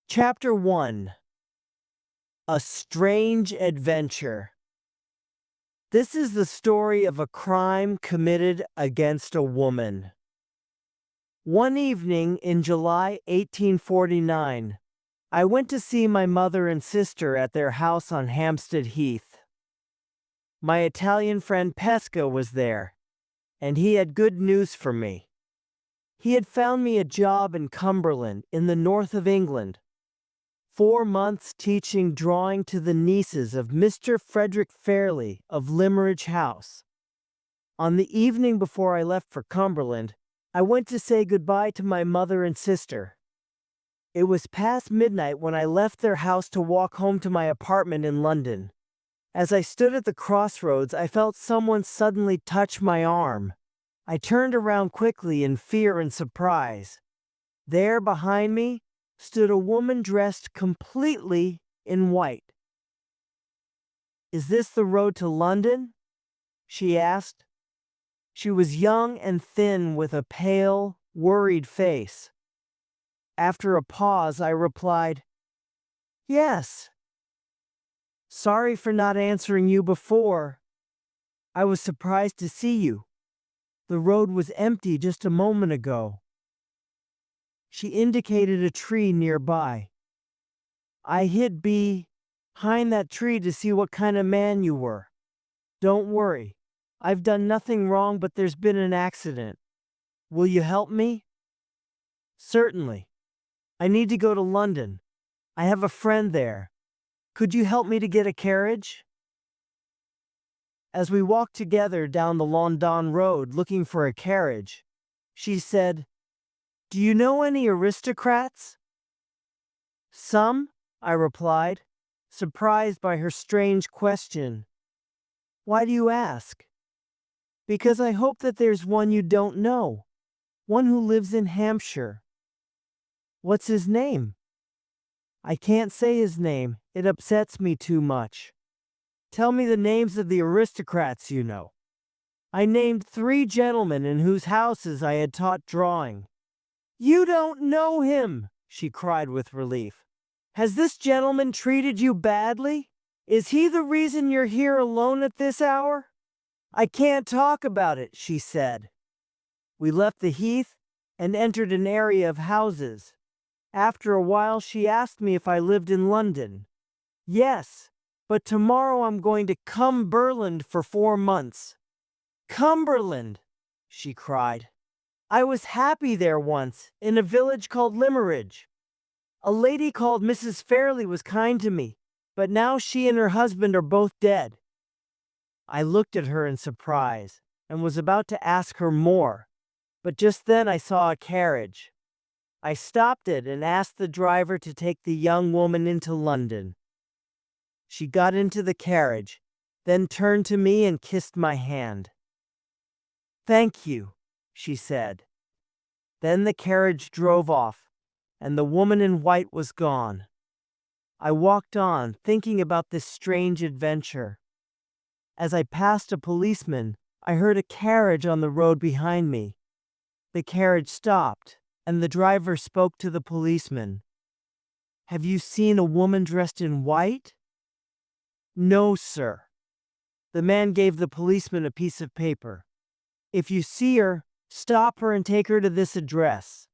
Chapter 1. A Strange Adventure. This is the story of a crime committed against a woman. One evening in July 1849, I went to see my mother and sister at their house on Hampstead Heath. My Italian friend Pesca was there, and he had good news for me. He had found me a job in Cumberland in the north of England. 4 months teaching drawing to the nieces of Mr. Frederick Fairlie of Limmeridge House. On the evening before I left for Cumberland, I went to say goodbye to my mother and sister. It was past midnight when I left their house to walk home to my apartment in London. As I stood at the crossroads, I felt someone suddenly touch my arm. I turned around quickly in fear and surprise. There behind me stood a woman dressed completely in white. "Is this the road to London?" she asked. She was young and thin with a pale, worried face. After a pause, I replied, "Yes. Sorry for not answering you before. I was surprised to see you. The road was empty just a moment ago." She indicated a tree nearby. "I hid behind that tree to see what kind of man you were. Don't worry. I've done nothing wrong, but there's been an accident. Will you help me?" "Certainly. I need to go to London. I have a friend there. Could you help me to get a carriage?" As we walked together down the London Road looking for a carriage, she said, "Do you know any aristocrats?" "Some," I replied, surprised by her strange question. "Why do you ask?" "Because I hope that there's one you don't know. One who lives in Hampshire." "What's his name?" "I can't say his name. It upsets me too much." "Tell me the names of the aristocrats you know." I named 3 gentlemen in whose houses I had taught drawing. "You don't know him!" she cried with relief. "Has this gentleman treated you badly? Is he the reason you're here alone at this hour?" "I can't talk about it," she said. We left the heath and entered an area of houses. After a while she asked me if I lived in London. "Yes, but tomorrow I'm going to Cumberland for 4 months." "Cumberland!" she cried. "I was happy there once, in a village called Limmeridge. A lady called Mrs. Fairlie was kind to me, but now she and her husband are both dead." I looked at her in surprise, and was about to ask her more, but just then I saw a carriage. I stopped it and asked the driver to take the young woman into London. She got into the carriage, then turned to me and kissed my hand. "Thank you," she said. Then the carriage drove off, and the woman in white was gone. I walked on, thinking about this strange adventure. As I passed a policeman, I heard a carriage on the road behind me. The carriage stopped, and the driver spoke to the policeman. "Have you seen a woman dressed in white?" "No, sir." The man gave the policeman a piece of paper. "If you see her, stop her and take her to this address."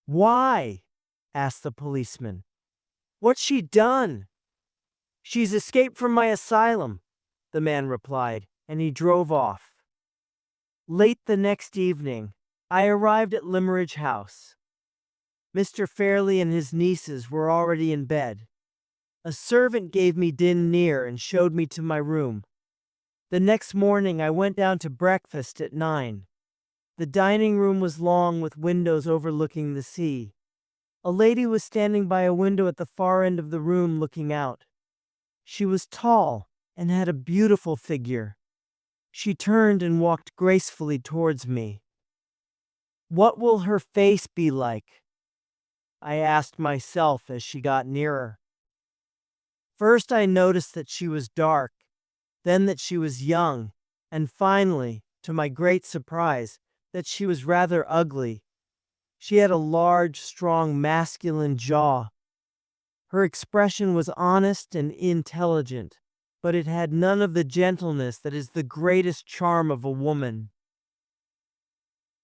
"Why?" asked the policeman. "What's she done?" "She's escaped from my asylum," the man replied, and he drove off. Late the next evening, I arrived at Limmeridge House. Mr. Fairlie and his nieces were already in bed. A servant gave me dinner and showed me to my room. The next morning I went down to breakfast at 9. The dining room was long with windows overlooking the sea. A lady was standing by a window at the far end of the room looking out. She was tall and had a beautiful figure. She turned and walked gracefully towards me. "What will her face be like?" I asked myself as she got nearer. First I noticed that she was dark, then that she was young, and finally, to my great surprise, that she was rather ugly. She had a large, strong, masculine jaw. Her expression was honest and intelligent, but it had none of the gentleness that is the greatest charm of a woman.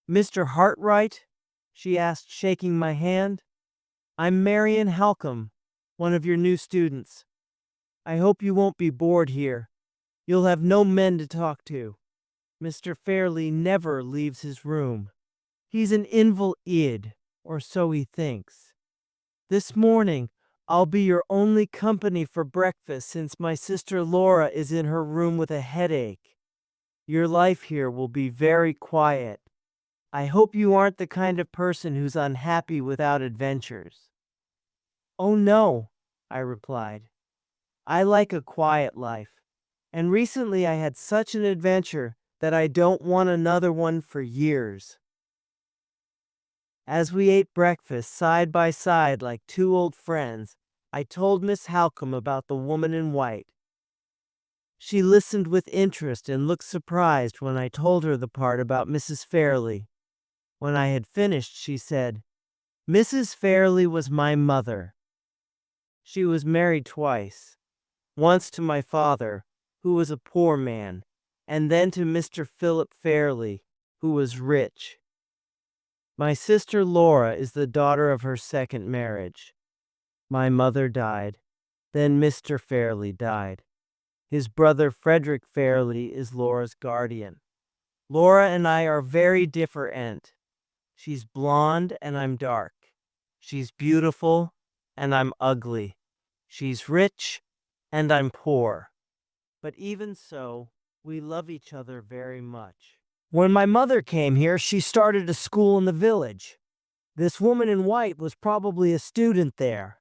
"Mr. Hartright?" she asked, shaking my hand. "I'm Marian Halcombe, one of your new students. I hope you won't be bored here. You'll have no men to talk to. Mr. Fairlie never leaves his room. He's an invalid, or so he thinks. This morning, I'll be your only company for breakfast since my sister Laura is in her room with a headache. Your life here will be very quiet. I hope you aren't the kind of person who's unhappy without adventures." "Oh no," I replied. "I like a quiet life. And recently I had such an adventure that I don't want another one for years." As we ate breakfast side by side like two old friends, I told Miss Halcombe about the woman in white. She listened with interest and looked surprised when I told her the part about Mrs. Fairlie. When I had finished, she said, "Mrs. Fairlie was my mother. She was married twice, once to my father, who was a poor man, and then to Mr. Philip Fairlie, who was rich. My sister Laura is the daughter of her second marriage. My mother died. Then Mr. Fairlie died. His brother Frederick Fairlie is Laura's guardian. Laura and I are very different. She's blonde and I'm dark. She's beautiful and I'm ugly. She's rich and I'm poor. But even so, we love each other very much. When my mother came here, she started a school in the village. This woman in white was probably a student there.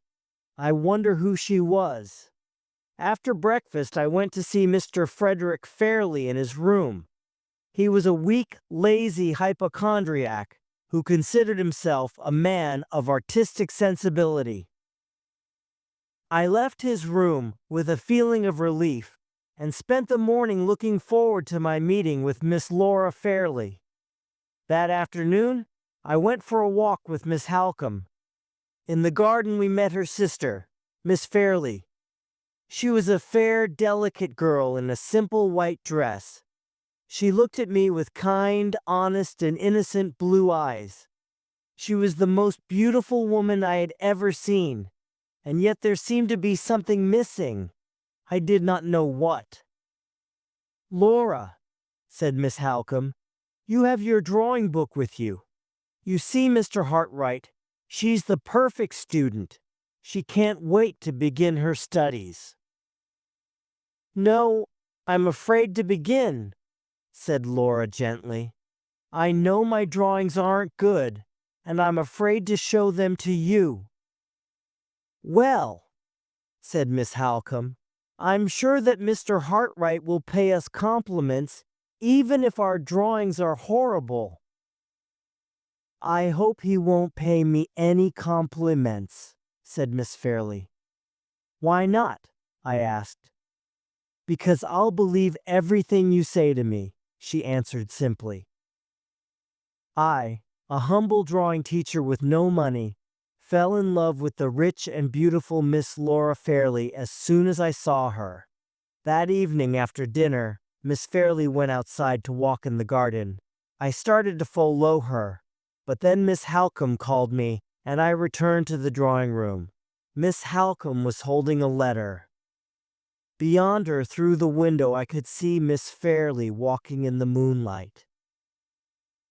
I wonder who she was." After breakfast, I went to see Mr. Frederick Fairlie in his room. He was a weak, lazy hypochondriac who considered himself a man of artistic sensibility. I left his room with a feeling of relief and spent the morning looking forward to my meeting with Miss Laura Fairlie. That afternoon, I went for a walk with Miss Halcombe. In the garden we met her sister, Miss Fairlie. She was a fair, delicate girl in a simple white dress. She looked at me with kind, honest, and innocent blue eyes. She was the most beautiful woman I had ever seen, and yet there seemed to be something missing. I did not know what. "Laura," said Miss Halcombe, "you have your drawing book with you. You see, Mr. Hartright, she's the perfect student. She can't wait to begin her studies." "No, I'm afraid to begin," said Laura gently. "I know my drawings aren't good, and I'm afraid to show them to you." "Well," said Miss Halcombe, "I'm sure that Mr. Hartright will pay us compliments, even if our drawings are horrible." "I hope he won't pay me any compliments," said Miss Fairlie. "Why not?" I asked. "Because I'll believe everything you say to me," she answered simply. I, a humble drawing teacher with no money, fell in love with the rich and beautiful Miss Laura Fairlie as soon as I saw her. That evening after dinner, Miss Fairlie went outside to walk in the garden. I started to follow her, but then Miss Halcombe called me, and I returned to the drawing room. Miss Halcombe was holding a letter. Beyond her, through the window, I could see Miss Fairlie walking in the moonlight.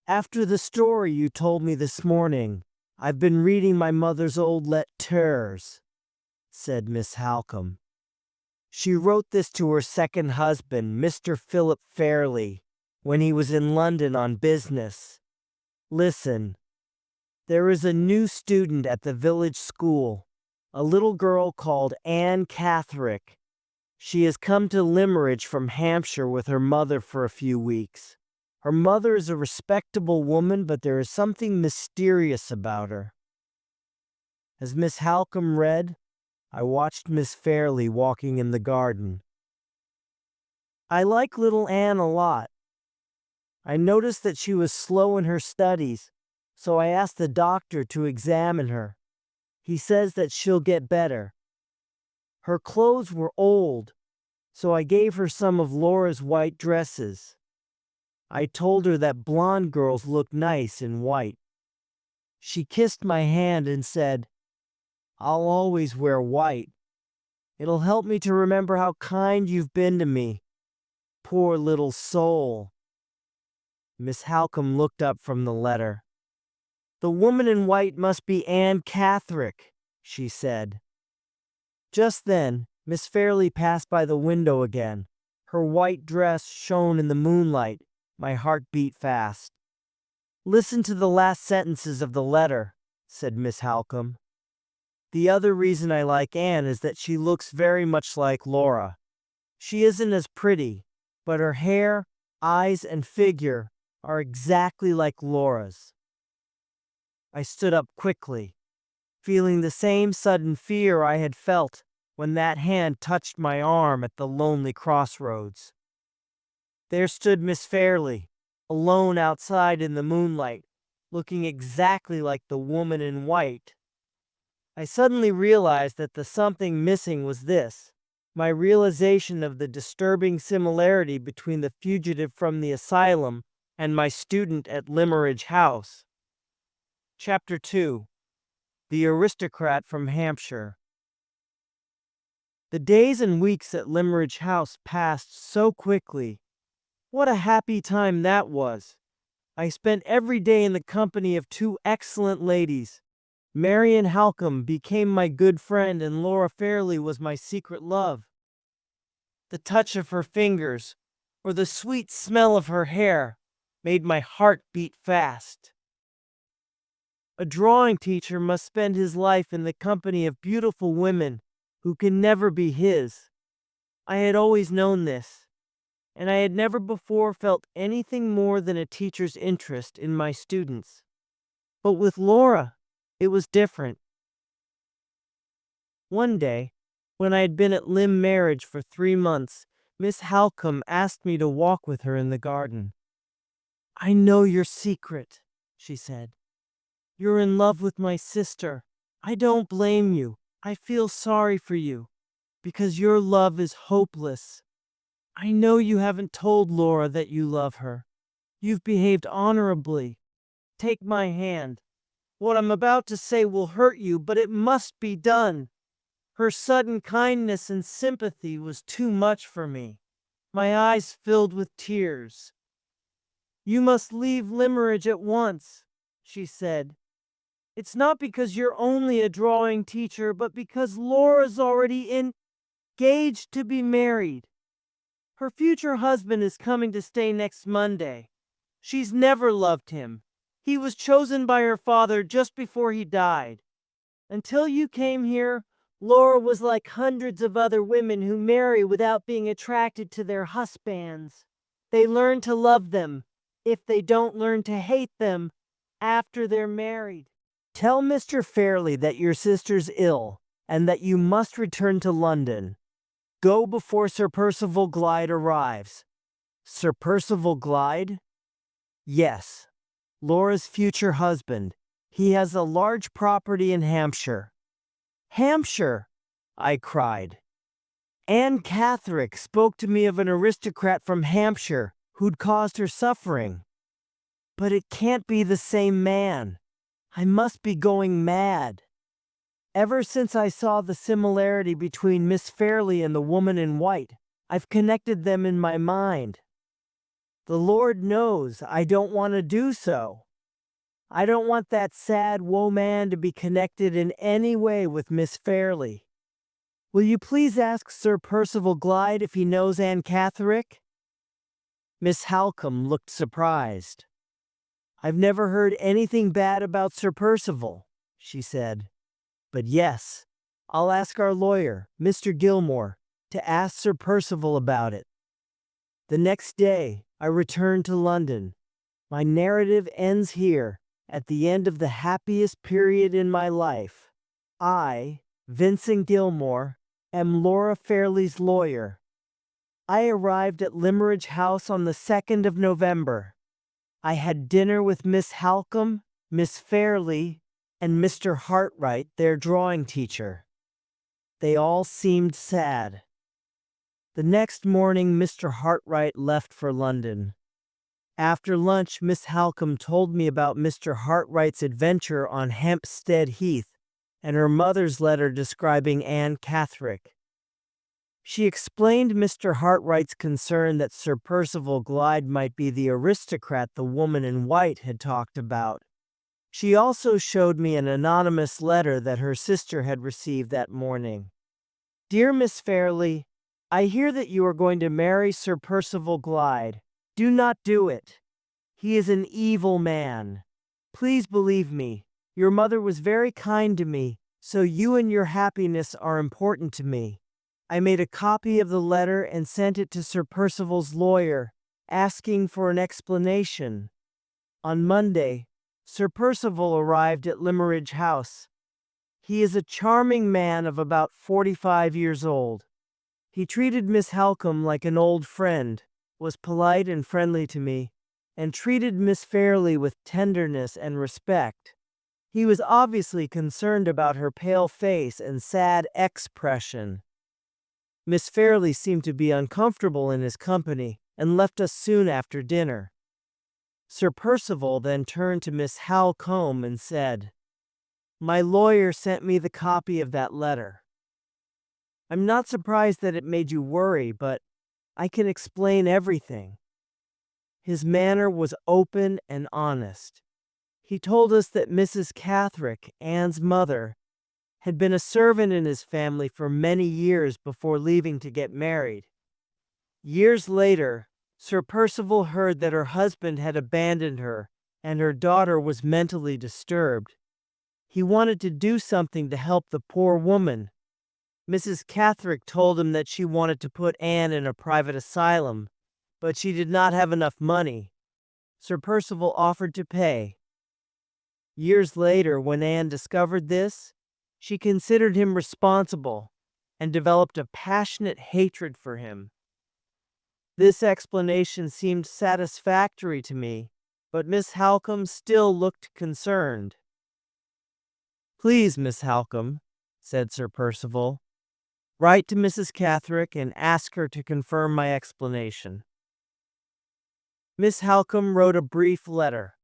"After the story you told me this morning, I've been reading my mother's old letters," said Miss Halcombe. "She wrote this to her second husband, Mr. Philip Fairlie, when he was in London on business. Listen. There is a new student at the village school, a little girl called Anne Catherick. She has come to Limmeridge from Hampshire with her mother for a few weeks. Her mother is a respectable woman, but there is something mysterious about her." As Miss Halcombe read, I watched Miss Fairlie walking in the garden. I like little Anne a lot. I noticed that she was slow in her studies, so I asked the doctor to examine her. He says that she'll get better. Her clothes were old, so I gave her some of Laura's white dresses. I told her that blonde girls look nice in white. She kissed my hand and said, "I'll always wear white. It'll help me to remember how kind you've been to me. Poor little soul." Miss Halcombe looked up from the letter. "The woman in white must be Anne Catherick," she said. Just then, Miss Fairlie passed by the window again. Her white dress shone in the moonlight. My heart beat fast. "Listen to the last sentences of the letter," said Miss Halcombe. "The other reason I like Anne is that she looks very much like Laura. She isn't as pretty, but her hair, eyes, and figure are exactly like Laura's." I stood up quickly, feeling the same sudden fear I had felt when that hand touched my arm at the lonely crossroads. There stood Miss Fairlie, alone outside in the moonlight, looking exactly like the woman in white. I suddenly realized that the something missing was this: my realization of the disturbing similarity between the fugitive from the asylum and my student at Limmeridge House. Chapter 2. The Aristocrat from Hampshire. The days and weeks at Limmeridge House passed so quickly. What a happy time that was! I spent every day in the company of two excellent ladies. Marian Halcombe became my good friend, and Laura Fairlie was my secret love. The touch of her fingers, or the sweet smell of her hair, made my heart beat fast. A drawing teacher must spend his life in the company of beautiful women who can never be his. I had always known this, and I had never before felt anything more than a teacher's interest in my students. But with Laura, it was different. One day, when I had been at Limmeridge for 3 months, Miss Halcombe asked me to walk with her in the garden. "I know your secret," she said. "You're in love with my sister. I don't blame you. I feel sorry for you, because your love is hopeless. I know you haven't told Laura that you love her. You've behaved honorably. Take my hand. What I'm about to say will hurt you, but it must be done." Her sudden kindness and sympathy was too much for me. My eyes filled with tears. "You must leave Limmeridge at once," she said. "It's not because you're only a drawing teacher, but because Laura's already engaged to be married. Her future husband is coming to stay next Monday. She's never loved him. He was chosen by her father just before he died. Until you came here, Laura was like hundreds of other women who marry without being attracted to their husbands. They learn to love them, if they don't learn to hate them, after they're married. Tell Mr. Fairlie that your sister's ill, and that you must return to London. Go before Sir Percival Glyde arrives." Sir Percival Glyde? Yes, Laura's future husband. He has a large property in Hampshire. "Hampshire!" I cried. "Anne Catherick spoke to me of an aristocrat from Hampshire who'd caused her suffering. But it can't be the same man. I must be going mad." Ever since I saw the similarity between Miss Fairlie and the woman in white, I've connected them in my mind. The Lord knows I don't want to do so. I don't want that sad woman to be connected in any way with Miss Fairlie. Will you please ask Sir Percival Glyde if he knows Anne Catherick?" Miss Halcombe looked surprised. "I've never heard anything bad about Sir Percival," she said. "But yes, I'll ask our lawyer, Mr. Gilmore, to ask Sir Percival about it." The next day, I returned to London. My narrative ends here, at the end of the happiest period in my life. I, Vincent Gilmore, am Laura Fairlie's lawyer. I arrived at Limmeridge House on the 2nd of November. I had dinner with Miss Halcombe Miss Fairlie, and Mr. Hartright, their drawing teacher. They all seemed sad. The next morning, Mr. Hartright left for London. After lunch, Miss Halcombe told me about Mr. Hartright's adventure on Hampstead Heath and her mother's letter describing Anne Catherick. She explained Mr. Hartright's concern that Sir Percival Glyde might be the aristocrat the woman in white had talked about. She also showed me an anonymous letter that her sister had received that morning. Dear Miss Fairlie, I hear that you are going to marry Sir Percival Glyde. Do not do it. He is an evil man. Please believe me. Your mother was very kind to me, so you and your happiness are important to me. I made a copy of the letter and sent it to Sir Percival's lawyer, asking for an explanation. On Monday, Sir Percival arrived at Limmeridge House. He is a charming man of about 45 years old. He treated Miss Halcombe like an old friend, was polite and friendly to me, and treated Miss Fairlie with tenderness and respect. He was obviously concerned about her pale face and sad expression. Miss Fairlie seemed to be uncomfortable in his company and left us soon after dinner. Sir Percival then turned to Miss Halcombe and said, "My lawyer sent me the copy of that letter. I'm not surprised that it made you worry, but I can explain everything." His manner was open and honest. He told us that Mrs. Catherick, Anne's mother, had been a servant in his family for many years before leaving to get married. Years later, Sir Percival heard that her husband had abandoned her and her daughter was mentally disturbed. He wanted to do something to help the poor woman. Mrs. Catherick told him that she wanted to put Anne in a private asylum, but she did not have enough money. Sir Percival offered to pay. Years later, when Anne discovered this, she considered him responsible and developed a passionate hatred for him. This explanation seemed satisfactory to me, but Miss Halcombe still looked concerned. "Please, Miss Halcombe," said Sir Percival, "write to Mrs. Catherick and ask her to confirm my explanation." Miss Halcombe wrote a brief letter.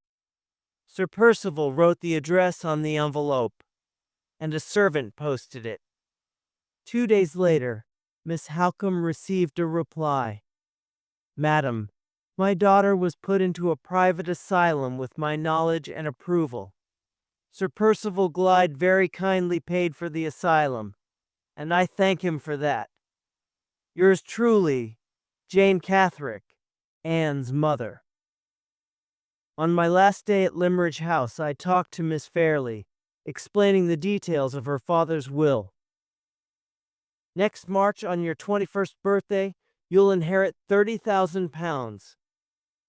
Sir Percival wrote the address on the envelope, and a servant posted it. 2 days later, Miss Halcombe received a reply. "Madam, my daughter was put into a private asylum with my knowledge and approval. Sir Percival Glyde very kindly paid for the asylum, and I thank him for that. Yours truly, Jane Catherick, Anne's mother." On my last day at Limmeridge House, I talked to Miss Fairlie, explaining the details of her father's will. "Next March, on your 21st birthday, you'll inherit £30,000.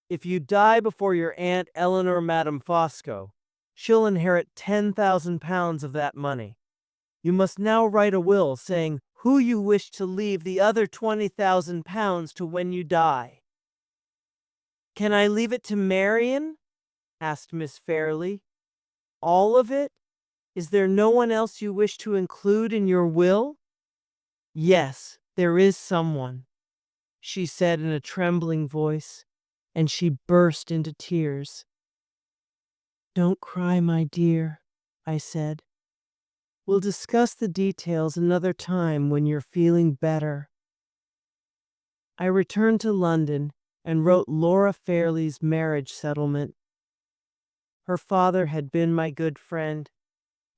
If you die before your Aunt Eleanor Madame Fosco, she'll inherit £10,000 of that money. You must now write a will saying who you wish to leave the other £20,000 to when you die." "Can I leave it to Marian?" asked Miss Fairlie. "All of it? Is there no one else you wish to include in your will?" "Yes, there is someone," she said in a trembling voice, and she burst into tears. "Don't cry, my dear," I said. "We'll discuss the details another time when you're feeling better." I returned to London and wrote Laura Fairlie's marriage settlement. Her father had been my good friend,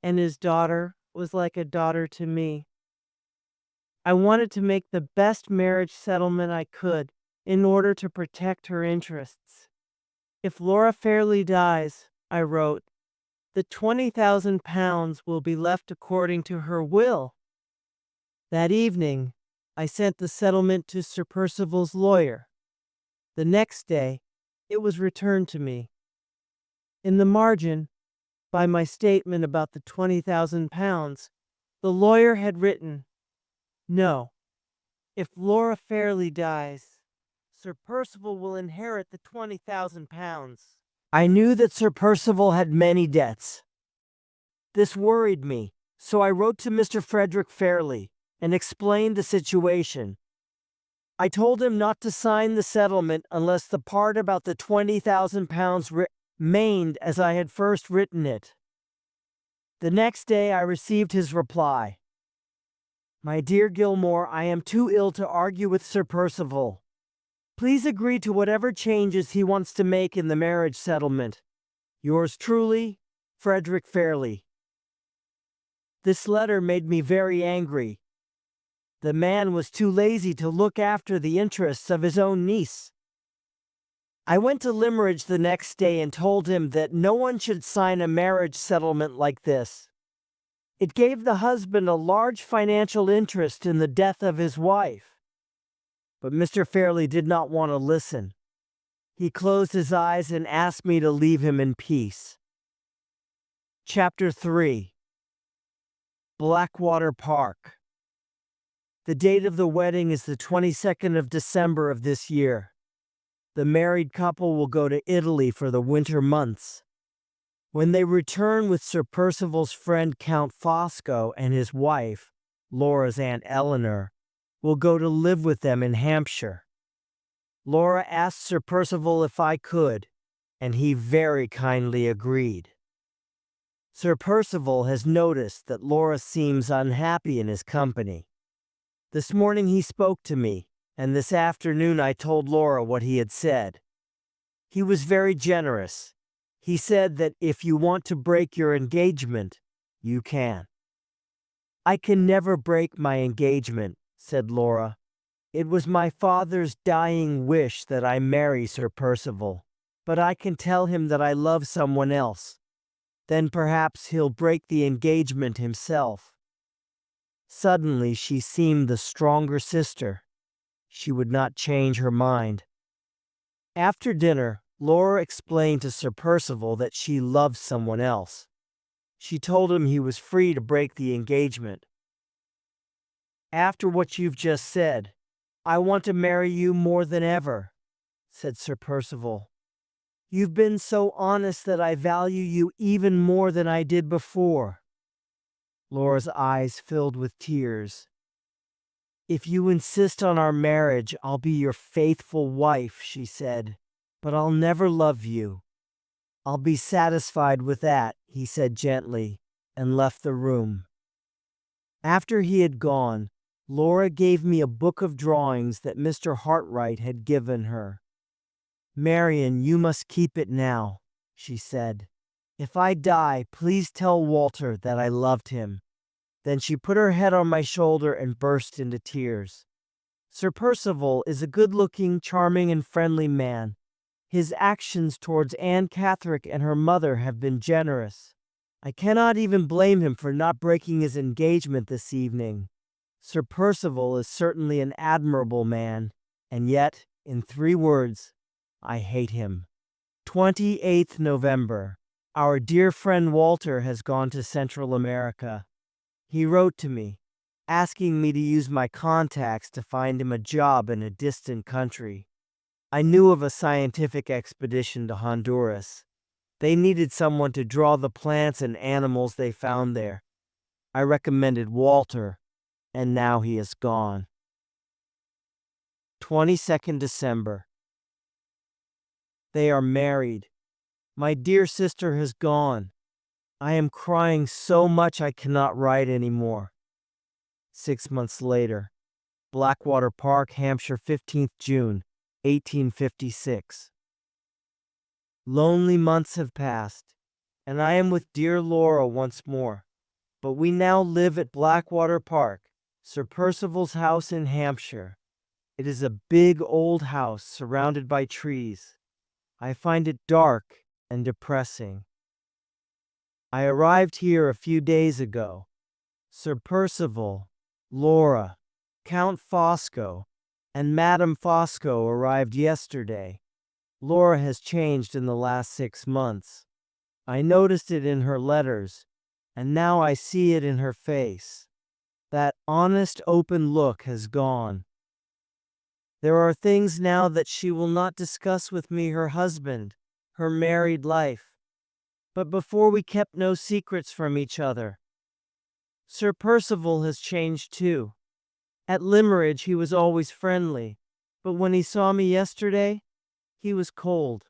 and his daughter was like a daughter to me. I wanted to make the best marriage settlement I could in order to protect her interests. "If Laura Fairlie dies," I wrote, "the £20,000 will be left according to her will." That evening, I sent the settlement to Sir Percival's lawyer. The next day, it was returned to me. In the margin, by my statement about the £20,000, the lawyer had written, "No, if Laura Fairlie dies, Sir Percival will inherit the £20,000. I knew that Sir Percival had many debts. This worried me, so I wrote to Mr. Frederick Fairlie and explained the situation. I told him not to sign the settlement unless the part about the £20,000 remained as I had first written it. The next day I received his reply. My dear Gilmore, I am too ill to argue with Sir Percival. Please agree to whatever changes he wants to make in the marriage settlement. Yours truly, Frederick Fairlie. This letter made me very angry. The man was too lazy to look after the interests of his own niece. I went to Limmeridge the next day and told him that no one should sign a marriage settlement like this. It gave the husband a large financial interest in the death of his wife. But Mr. Fairlie did not want to listen. He closed his eyes and asked me to leave him in peace. Chapter 3. Blackwater Park. The date of the wedding is the 22nd of December of this year. The married couple will go to Italy for the winter months. When they return with Sir Percival's friend Count Fosco and his wife, Laura's Aunt Eleanor, will go to live with them in Hampshire. Laura asked Sir Percival if I could, and he very kindly agreed. Sir Percival has noticed that Laura seems unhappy in his company. This morning he spoke to me, and this afternoon I told Laura what he had said. He was very generous. He said that if you want to break your engagement, you can. I can never break my engagement, said Laura. It was my father's dying wish that I marry Sir Percival, but I can tell him that I love someone else. Then perhaps he'll break the engagement himself. Suddenly she seemed the stronger sister. She would not change her mind. After dinner, Laura explained to Sir Percival that she loved someone else. She told him he was free to break the engagement. After what you've just said, I want to marry you more than ever, said Sir Percival. You've been so honest that I value you even more than I did before. Laura's eyes filled with tears. If you insist on our marriage, I'll be your faithful wife, she said, but I'll never love you. I'll be satisfied with that, he said gently, and left the room. After he had gone, Laura gave me a book of drawings that Mr. Hartright had given her. Marian, you must keep it now, she said. If I die, please tell Walter that I loved him. Then she put her head on my shoulder and burst into tears. Sir Percival is a good-looking, charming, and friendly man. His actions towards Anne Catherick and her mother have been generous. I cannot even blame him for not breaking his engagement this evening. Sir Percival is certainly an admirable man, and yet, in 3 words, I hate him. 28th November. Our dear friend Walter has gone to Central America. He wrote to me, asking me to use my contacts to find him a job in a distant country. I knew of a scientific expedition to Honduras. They needed someone to draw the plants and animals they found there. I recommended Walter, and now he is gone. 22nd December. They are married. My dear sister has gone. I am crying so much I cannot write anymore. 6 months later. Blackwater Park, Hampshire, 15th June, 1856. Lonely months have passed, and I am with dear Laura once more. But we now live at Blackwater Park, Sir Percival's house in Hampshire. It is a big old house surrounded by trees. I find it dark and depressing. I arrived here a few days ago. Sir Percival, Laura, Count Fosco, and Madame Fosco arrived yesterday. Laura has changed in the last 6 months. I noticed it in her letters, and now I see it in her face. That honest, open look has gone. There are things now that she will not discuss with me, her husband, her married life. But before we kept no secrets from each other. Sir Percival has changed too. At Limmeridge he was always friendly, but when he saw me yesterday, he was cold.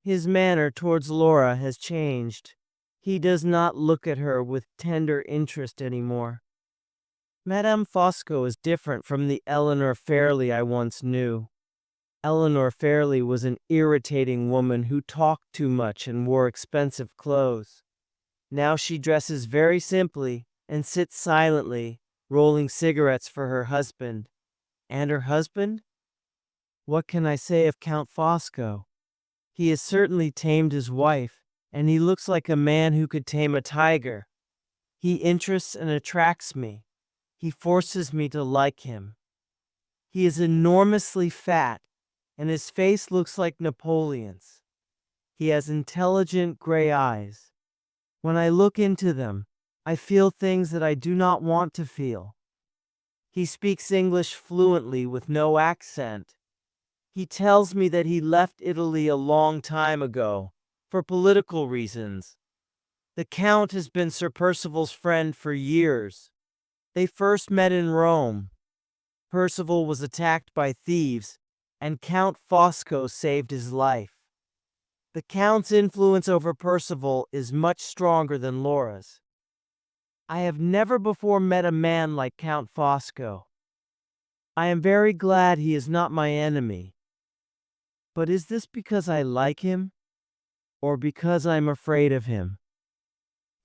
His manner towards Laura has changed. He does not look at her with tender interest anymore. Madame Fosco is different from the Laura Fairlie I once knew. Laura Fairlie was an irritating woman who talked too much and wore expensive clothes. Now she dresses very simply and sits silently, rolling cigarettes for her husband. And her husband? What can I say of Count Fosco? He has certainly tamed his wife, and he looks like a man who could tame a tiger. He interests and attracts me. He forces me to like him. He is enormously fat, and his face looks like Napoleon's. He has intelligent gray eyes. When I look into them, I feel things that I do not want to feel. He speaks English fluently with no accent. He tells me that he left Italy a long time ago, for political reasons. The Count has been Sir Percival's friend for years. They first met in Rome. Percival was attacked by thieves, and Count Fosco saved his life. The Count's influence over Percival is much stronger than Laura's. I have never before met a man like Count Fosco. I am very glad he is not my enemy. But is this because I like him, or because I'm afraid of him?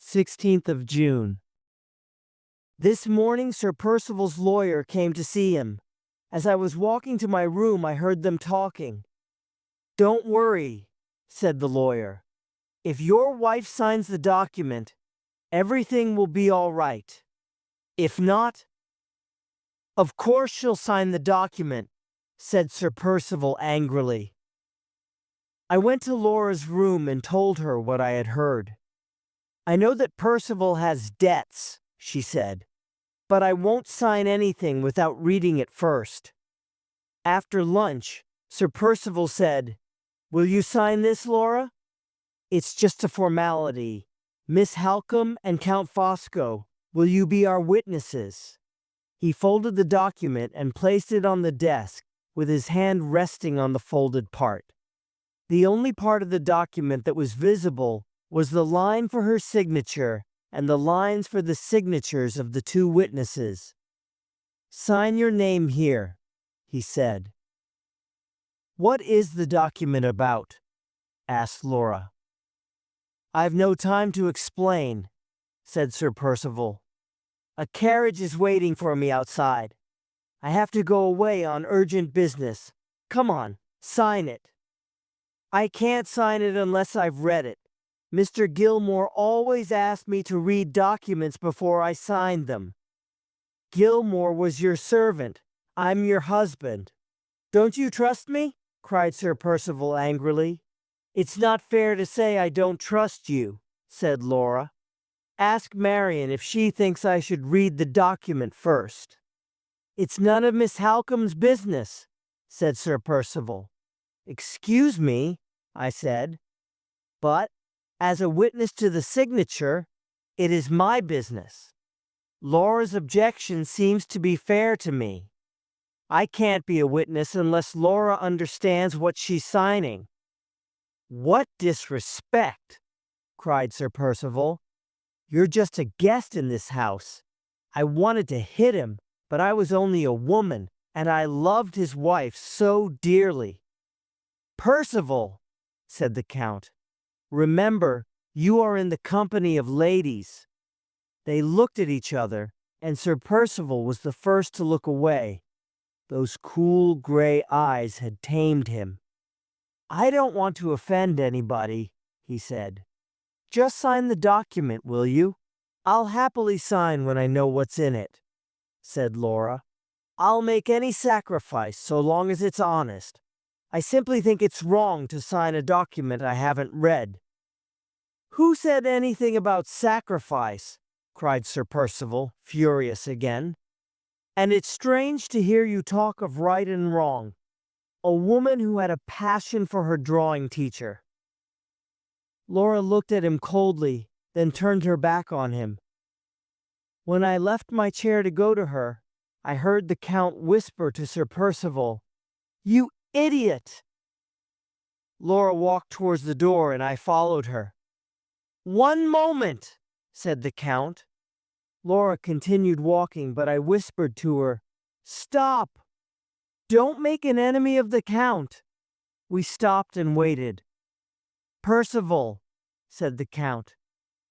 16th of June. This morning Sir Percival's lawyer came to see him. As I was walking to my room, I heard them talking. "Don't worry," said the lawyer. "If your wife signs the document, everything will be all right. If not—" "Of course she'll sign the document," said Sir Percival angrily. I went to Laura's room and told her what I had heard. "I know that Percival has debts," she said, "but I won't sign anything without reading it first." After lunch, Sir Percival said, "Will you sign this, Laura? It's just a formality. Miss Halcombe and Count Fosco, will you be our witnesses?" He folded the document and placed it on the desk, with his hand resting on the folded part. The only part of the document that was visible was the line for her signature and the lines for the signatures of the two witnesses. "Sign your name here," he said. "What is the document about?" asked Laura. "I've no time to explain," said Sir Percival. "A carriage is waiting for me outside. I have to go away on urgent business. Come on, sign it." "I can't sign it unless I've read it. Mr. Gilmore always asked me to read documents before I signed them." "Gilmore was your servant. I'm your husband. Don't you trust me?" cried Sir Percival angrily. "It's not fair to say I don't trust you," said Laura. "Ask Marian if she thinks I should read the document first." "It's none of Miss Halcombe's business," said Sir Percival. "Excuse me," I said, "but, as a witness to the signature, it is my business. Laura's objection seems to be fair to me. I can't be a witness unless Laura understands what she's signing." "What disrespect!" cried Sir Percival. "You're just a guest in this house. I wanted to hit him, but I was only a woman, and I loved his wife so dearly." "Percival," said the Count, "remember, you are in the company of ladies." They looked at each other, and Sir Percival was the first to look away. Those cool gray eyes had tamed him. "I don't want to offend anybody," he said. "Just sign the document, will you?" "I'll happily sign when I know what's in it," said Laura. "I'll make any sacrifice so long as it's honest. I simply think it's wrong to sign a document I haven't read." "Who said anything about sacrifice?" cried Sir Percival, furious again. "And it's strange to hear you talk of right and wrong. A woman who had a passion for her drawing teacher. Laura looked at him coldly, then turned her back on him. When I left my chair to go to her, I heard the Count whisper to Sir Percival, "You idiot!" Laura walked towards the door and I followed her. "One moment," said the Count. Laura continued walking, but I whispered to her, "Stop! Don't make an enemy of the Count." We stopped and waited. "Percival," said the Count,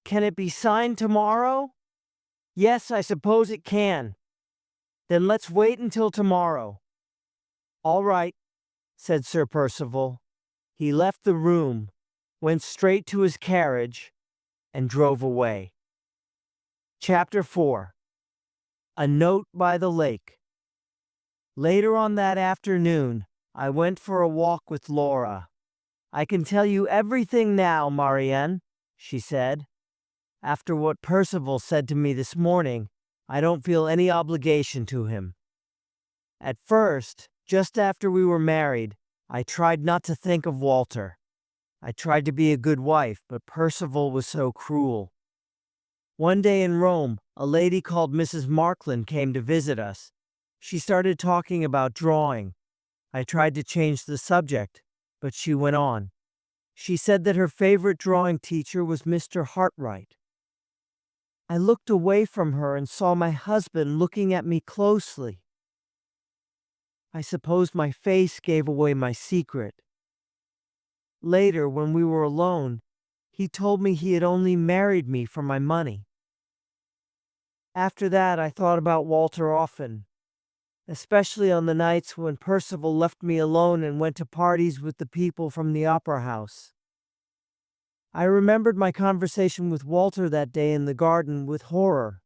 "can it be signed tomorrow?" "Yes, I suppose it can." "Then let's wait until tomorrow." "All right," said Sir Percival. He left the room, went straight to his carriage, and drove away. Chapter 4. A Note by the Lake. Later on that afternoon, I went for a walk with Laura. "I can tell you everything now, Marian," she said. "After what Percival said to me this morning, I don't feel any obligation to him. At first, just after we were married, I tried not to think of Walter. I tried to be a good wife, but Percival was so cruel. One day in Rome, a lady called Mrs. Markland came to visit us. She started talking about drawing. I tried to change the subject, but she went on. She said that her favorite drawing teacher was Mr. Hartright. I looked away from her and saw my husband looking at me closely. I suppose my face gave away my secret. Later, when we were alone, he told me he had only married me for my money. After that, I thought about Walter often, especially on the nights when Percival left me alone and went to parties with the people from the opera house. I remembered my conversation with Walter that day in the garden with horror.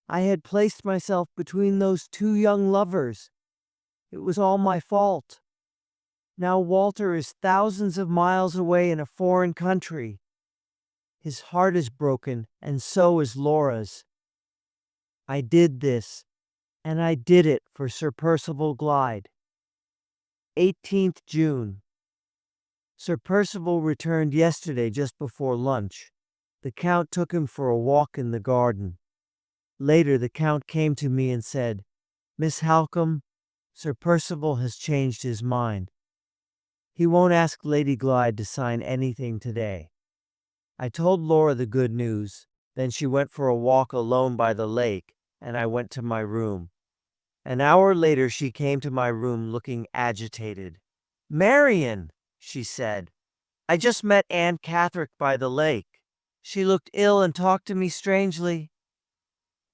I had placed myself between those two young lovers. It was all my fault. Now Walter is thousands of miles away in a foreign country. His heart is broken, and so is Laura's. I did this, and I did it for Sir Percival Glyde. 18th June. Sir Percival returned yesterday just before lunch. The Count took him for a walk in the garden. Later the Count came to me and said, "Miss Halcombe, Sir Percival has changed his mind. He won't ask Lady Glyde to sign anything today." I told Laura the good news. Then she went for a walk alone by the lake, and I went to my room. An hour later she came to my room looking agitated. "Marian," she said, "I just met Aunt Catherine by the lake. She looked ill and talked to me strangely."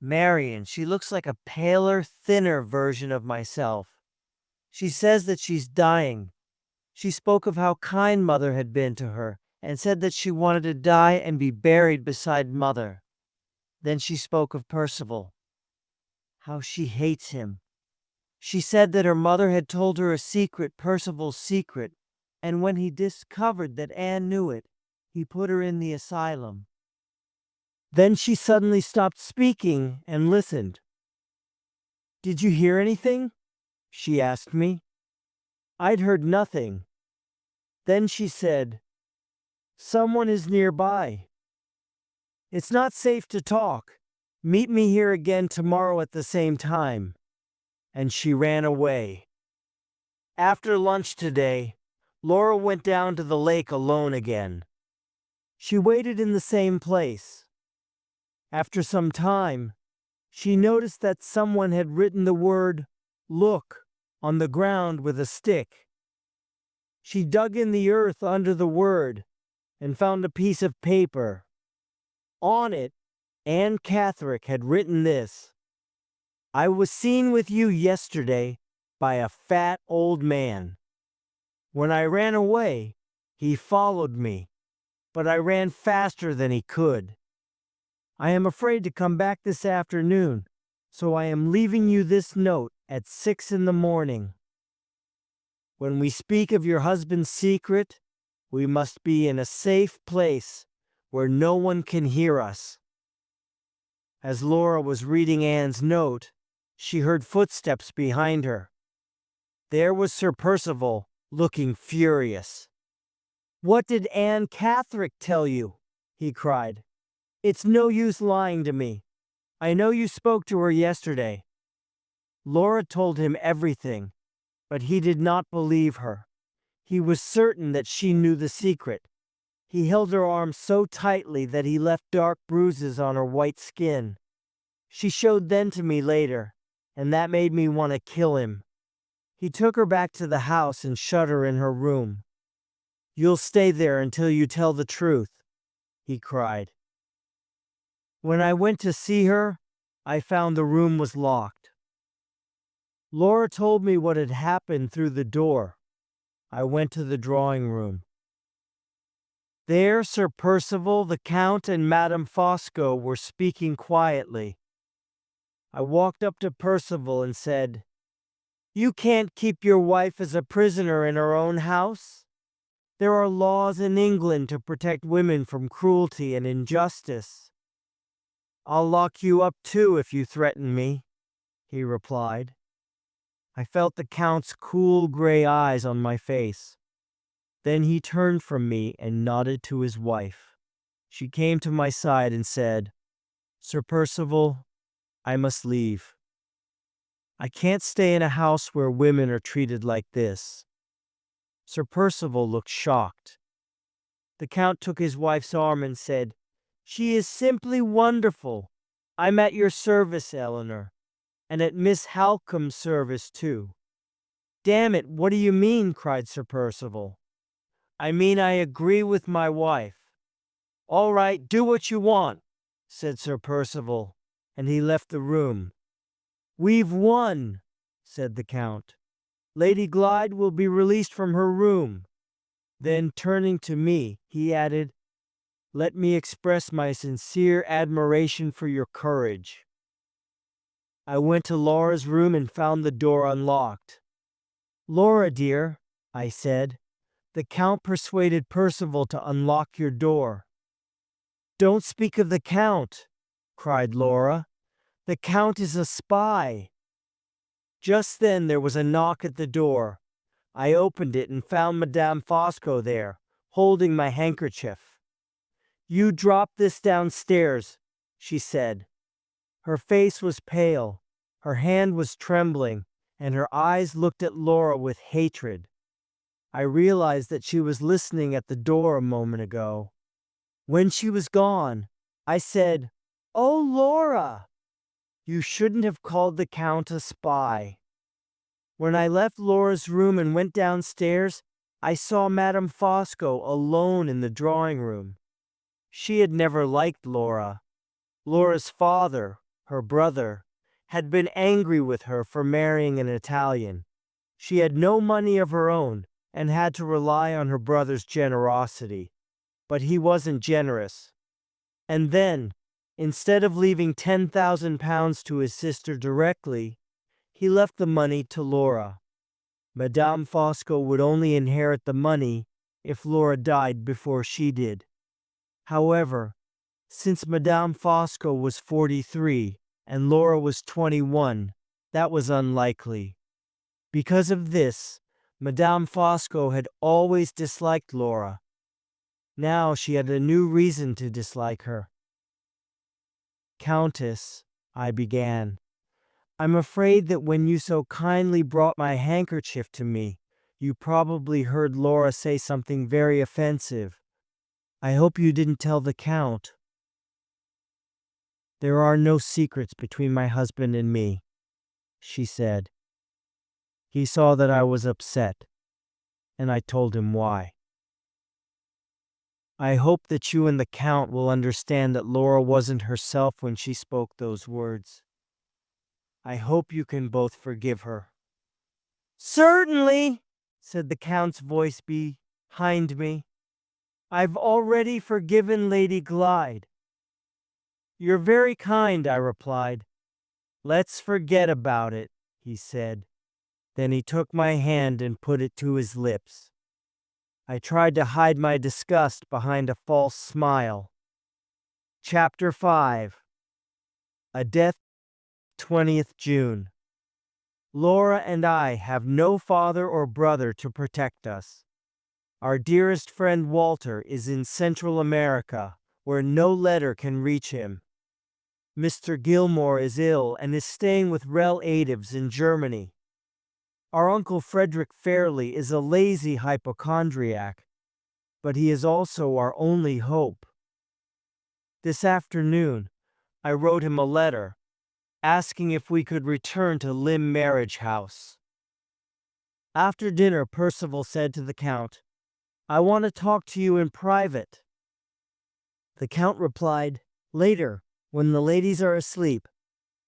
"Marian, she looks like a paler, thinner version of myself. She says that she's dying. She spoke of how kind Mother had been to her, and said that she wanted to die and be buried beside Mother. Then she spoke of Percival, how she hates him. She said that her mother had told her a secret, Percival's secret, and when he discovered that Anne knew it, he put her in the asylum." Then she suddenly stopped speaking and listened. "Did you hear anything?" she asked me. I'd heard nothing. Then she said, "Someone is nearby. It's not safe to talk. Meet me here again tomorrow at the same time." And she ran away. After lunch today, Laura went down to the lake alone again. She waited in the same place. After some time, she noticed that someone had written the word "look" on the ground with a stick. She dug in the earth under the word and found a piece of paper. On it, Aunt Catherine had written this: "I was seen with you yesterday by a fat old man. When I ran away, he followed me, but I ran faster than he could. I am afraid to come back this afternoon, so I am leaving you this note at 6 in the morning. When we speak of your husband's secret, we must be in a safe place where no one can hear us." As Laura was reading Anne's note, she heard footsteps behind her. There was Sir Percival, looking furious. "What did Anne Catherick tell you?" he cried. "It's no use lying to me. I know you spoke to her yesterday." Laura told him everything, but he did not believe her. He was certain that she knew the secret. He held her arm so tightly that he left dark bruises on her white skin. She showed them to me later, and that made me want to kill him. He took her back to the house and shut her in her room. "You'll stay there until you tell the truth," he cried. When I went to see her, I found the room was locked. Laura told me what had happened through the door. I went to the drawing room. There Sir Percival, the Count, and Madame Fosco were speaking quietly. I walked up to Percival and said, "You can't keep your wife as a prisoner in her own house. There are laws in England to protect women from cruelty and injustice." "I'll lock you up too if you threaten me," he replied. I felt the Count's cool gray eyes on my face. Then he turned from me and nodded to his wife. She came to my side and said, "Sir Percival, I must leave. I can't stay in a house where women are treated like this." Sir Percival looked shocked. The Count took his wife's arm and said, "She is simply wonderful. I'm at your service, Eleanor, and at Miss Halcombe's service too." "Damn it, what do you mean?" cried Sir Percival. "I mean I agree with my wife." "All right, do what you want," said Sir Percival, and he left the room. "We've won," said the Count. "Lady Glyde will be released from her room." Then, turning to me, he added, "Let me express my sincere admiration for your courage." I went to Laura's room and found the door unlocked. "Laura, dear," I said, "the Count persuaded Percival to unlock your door." "Don't speak of the Count," cried Laura. "The Count is a spy." Just then there was a knock at the door. I opened it and found Madame Fosco there, holding my handkerchief. "You dropped this downstairs," she said. Her face was pale, her hand was trembling, and her eyes looked at Laura with hatred. I realized that she was listening at the door a moment ago. When she was gone, I said, "Oh, Laura, you shouldn't have called the Count a spy." When I left Laura's room and went downstairs, I saw Madame Fosco alone in the drawing room. She had never liked Laura. Laura's father, her brother, had been angry with her for marrying an Italian. She had no money of her own and had to rely on her brother's generosity. But he wasn't generous. And then, instead of leaving £10,000 to his sister directly, he left the money to Laura. Madame Fosco would only inherit the money if Laura died before she did. However, since Madame Fosco was 43 and Laura was 21, that was unlikely. Because of this, Madame Fosco had always disliked Laura. Now she had a new reason to dislike her. "Countess," I began, "I'm afraid that when you so kindly brought my handkerchief to me, you probably heard Laura say something very offensive. I hope you didn't tell the Count." "There are no secrets between my husband and me," she said. He saw that I was upset, and I told him why. "I hope that you and the Count will understand that Laura wasn't herself when she spoke those words. I hope you can both forgive her." "Certainly," said the Count's voice behind me. "I've already forgiven Lady Glyde." "You're very kind," I replied. "Let's forget about it," he said. Then he took my hand and put it to his lips. I tried to hide my disgust behind a false smile. Chapter 5. A Death, 20th June. Laura and I have no father or brother to protect us. Our dearest friend Walter is in Central America, where no letter can reach him. Mr. Gilmore is ill and is staying with relatives in Germany. Our Uncle Frederick Fairlie is a lazy hypochondriac, but he is also our only hope. This afternoon, I wrote him a letter, asking if we could return to Limmeridge House. After dinner, Percival said to the Count, "I want to talk to you in private." The Count replied, "Later, when the ladies are asleep."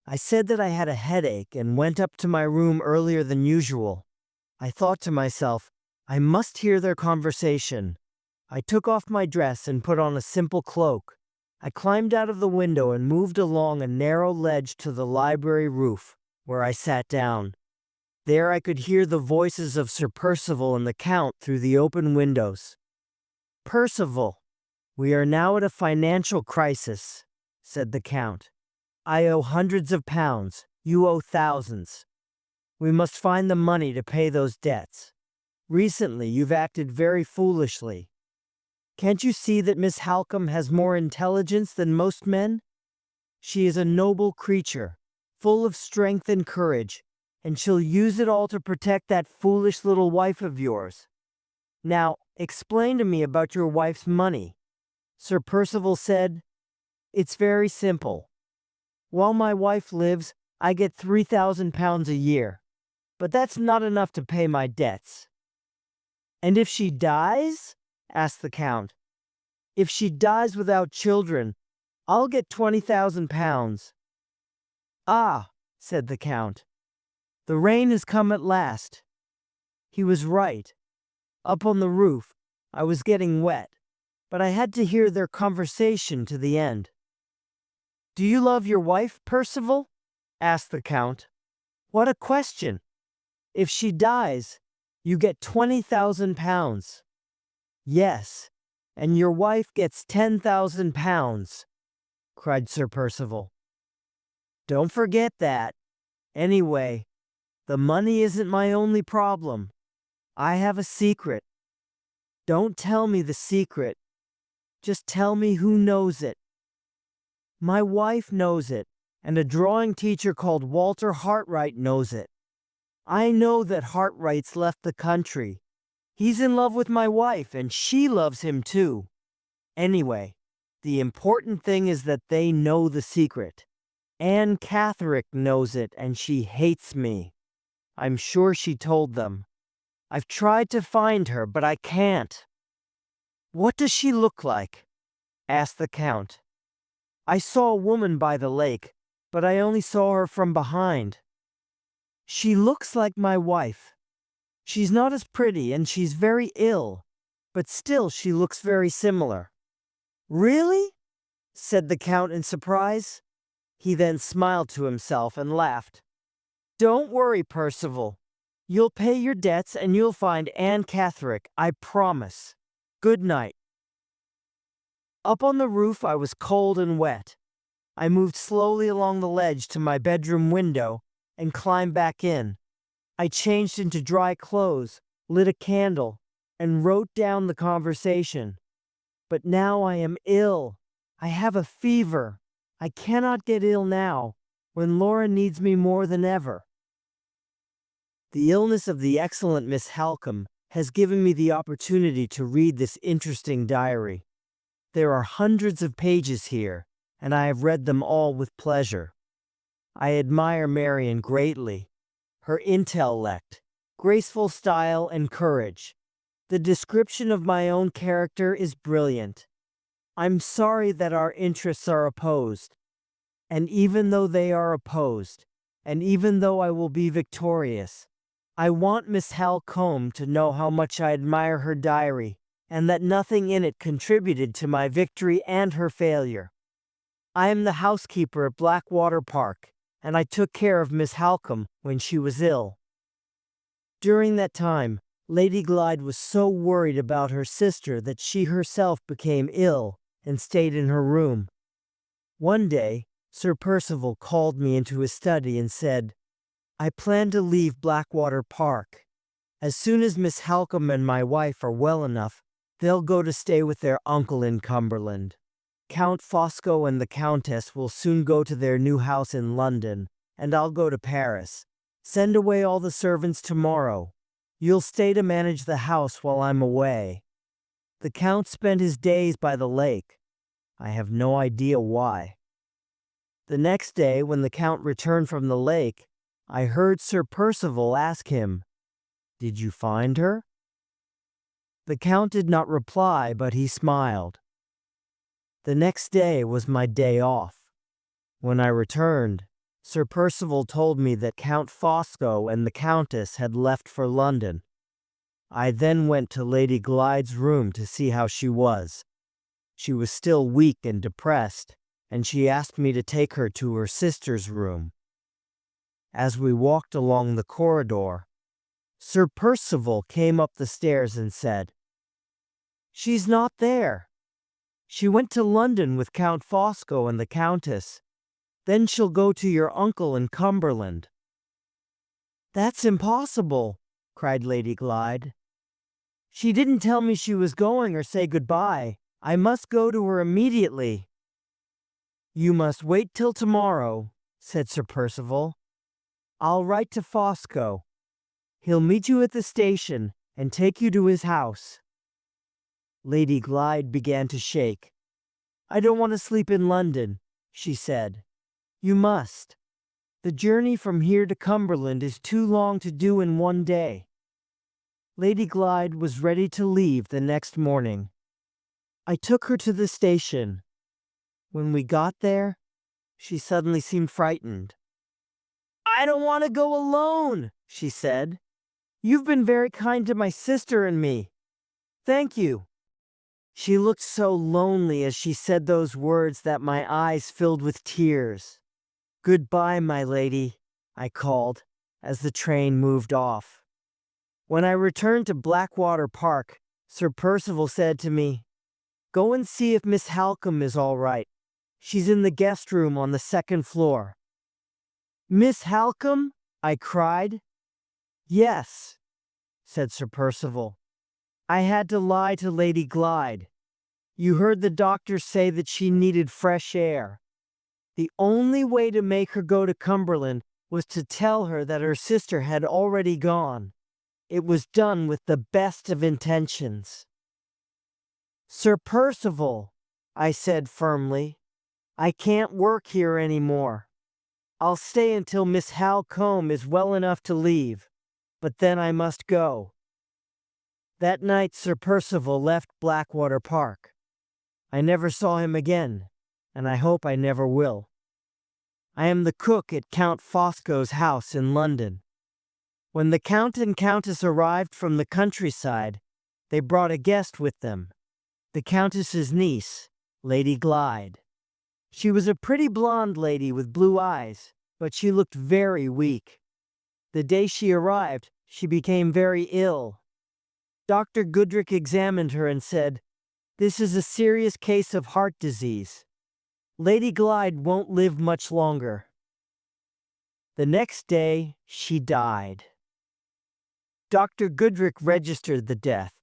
I said that I had a headache and went up to my room earlier than usual. I thought to myself, I must hear their conversation. I took off my dress and put on a simple cloak. I climbed out of the window and moved along a narrow ledge to the library roof, where I sat down. There I could hear the voices of Sir Percival and the Count through the open windows. "Percival, we are now at a financial crisis," said the Count. "I owe hundreds of pounds, you owe thousands. We must find the money to pay those debts. Recently you've acted very foolishly. Can't you see that Miss Halcombe has more intelligence than most men? She is a noble creature, full of strength and courage, and she'll use it all to protect that foolish little wife of yours. Now, explain to me about your wife's money." Sir Percival said, "It's very simple. While my wife lives, I get £3,000 a year, but that's not enough to pay my debts." "And if she dies?" asked the Count. "If she dies without children, I'll get £20,000. "Ah," said the Count, "the rain has come at last." He was right. Up on the roof, I was getting wet, but I had to hear their conversation to the end. "Do you love your wife, Percival?" asked the Count. "What a question! If she dies, you get £20,000. "Yes, and your wife gets £10,000, cried Sir Percival. "Don't forget that. Anyway, the money isn't my only problem. I have a secret." "Don't tell me the secret. Just tell me who knows it." "My wife knows it, and a drawing teacher called Walter Hartright knows it. I know that Hartright's left the country. He's in love with my wife, and she loves him too. Anyway, the important thing is that they know the secret. Anne Catherick knows it, and she hates me. I'm sure she told them. I've tried to find her, but I can't." "What does she look like?" asked the Count. "I saw a woman by the lake, but I only saw her from behind." "She looks like my wife. She's not as pretty and she's very ill, but still she looks very similar." "Really?" said the Count in surprise. He then smiled to himself and laughed. "Don't worry, Percival. You'll pay your debts and you'll find Anne Catherick, I promise. Good night." Up on the roof I was cold and wet. I moved slowly along the ledge to my bedroom window and climbed back in. I changed into dry clothes, lit a candle, and wrote down the conversation. But now I am ill. I have a fever. I cannot get ill now, when Laura needs me more than ever. The illness of the excellent Miss Halcombe has given me the opportunity to read this interesting diary. There are hundreds of pages here, and I have read them all with pleasure. I admire Marian greatly. Her intellect, graceful style, and courage. The description of my own character is brilliant. I'm sorry that our interests are opposed. And even though they are opposed, and even though I will be victorious, I want Miss Halcombe to know how much I admire her diary, and that nothing in it contributed to my victory and her failure. I am the housekeeper at Blackwater Park, and I took care of Miss Halcombe when she was ill. During that time, Lady Glyde was so worried about her sister that she herself became ill and stayed in her room. One day, Sir Percival called me into his study and said, "I plan to leave Blackwater Park. As soon as Miss Halcombe and my wife are well enough, they'll go to stay with their uncle in Cumberland. Count Fosco and the Countess will soon go to their new house in London, and I'll go to Paris. Send away all the servants tomorrow. You'll stay to manage the house while I'm away." The Count spent his days by the lake. I have no idea why. The next day, when the Count returned from the lake, I heard Sir Percival ask him, "Did you find her?" The Count did not reply, but he smiled. The next day was my day off. When I returned, Sir Percival told me that Count Fosco and the Countess had left for London. I then went to Lady Glyde's room to see how she was. She was still weak and depressed, and she asked me to take her to her sister's room. As we walked along the corridor, Sir Percival came up the stairs and said, "She's not there. She went to London with Count Fosco and the Countess. Then she'll go to your uncle in Cumberland." "That's impossible," cried Lady Glyde. "She didn't tell me she was going or say goodbye. I must go to her immediately." "You must wait till tomorrow," said Sir Percival. "I'll write to Fosco. He'll meet you at the station and take you to his house." Lady Glyde began to shake. "I don't want to sleep in London," she said. "You must. The journey from here to Cumberland is too long to do in one day." Lady Glyde was ready to leave the next morning. I took her to the station. When we got there, she suddenly seemed frightened. "I don't want to go alone," she said. "You've been very kind to my sister and me. Thank you." She looked so lonely as she said those words that my eyes filled with tears. "Goodbye, my lady," I called, as the train moved off. When I returned to Blackwater Park, Sir Percival said to me, "Go and see if Miss Halcombe is all right. She's in the guest room on the second floor." "Miss Halcombe?" I cried. "Yes," said Sir Percival. "I had to lie to Lady Glyde. You heard the doctor say that she needed fresh air. The only way to make her go to Cumberland was to tell her that her sister had already gone. It was done with the best of intentions." "Sir Percival," I said firmly, "I can't work here anymore. I'll stay until Miss Halcombe is well enough to leave, but then I must go." That night Sir Percival left Blackwater Park. I never saw him again, and I hope I never will. I am the cook at Count Fosco's house in London. When the Count and Countess arrived from the countryside, they brought a guest with them, the Countess's niece, Lady Glyde. She was a pretty blonde lady with blue eyes, but she looked very weak. The day she arrived, she became very ill. Dr. Goodrick examined her and said, "This is a serious case of heart disease. Lady Glyde won't live much longer." The next day, she died. Dr. Goodrick registered the death,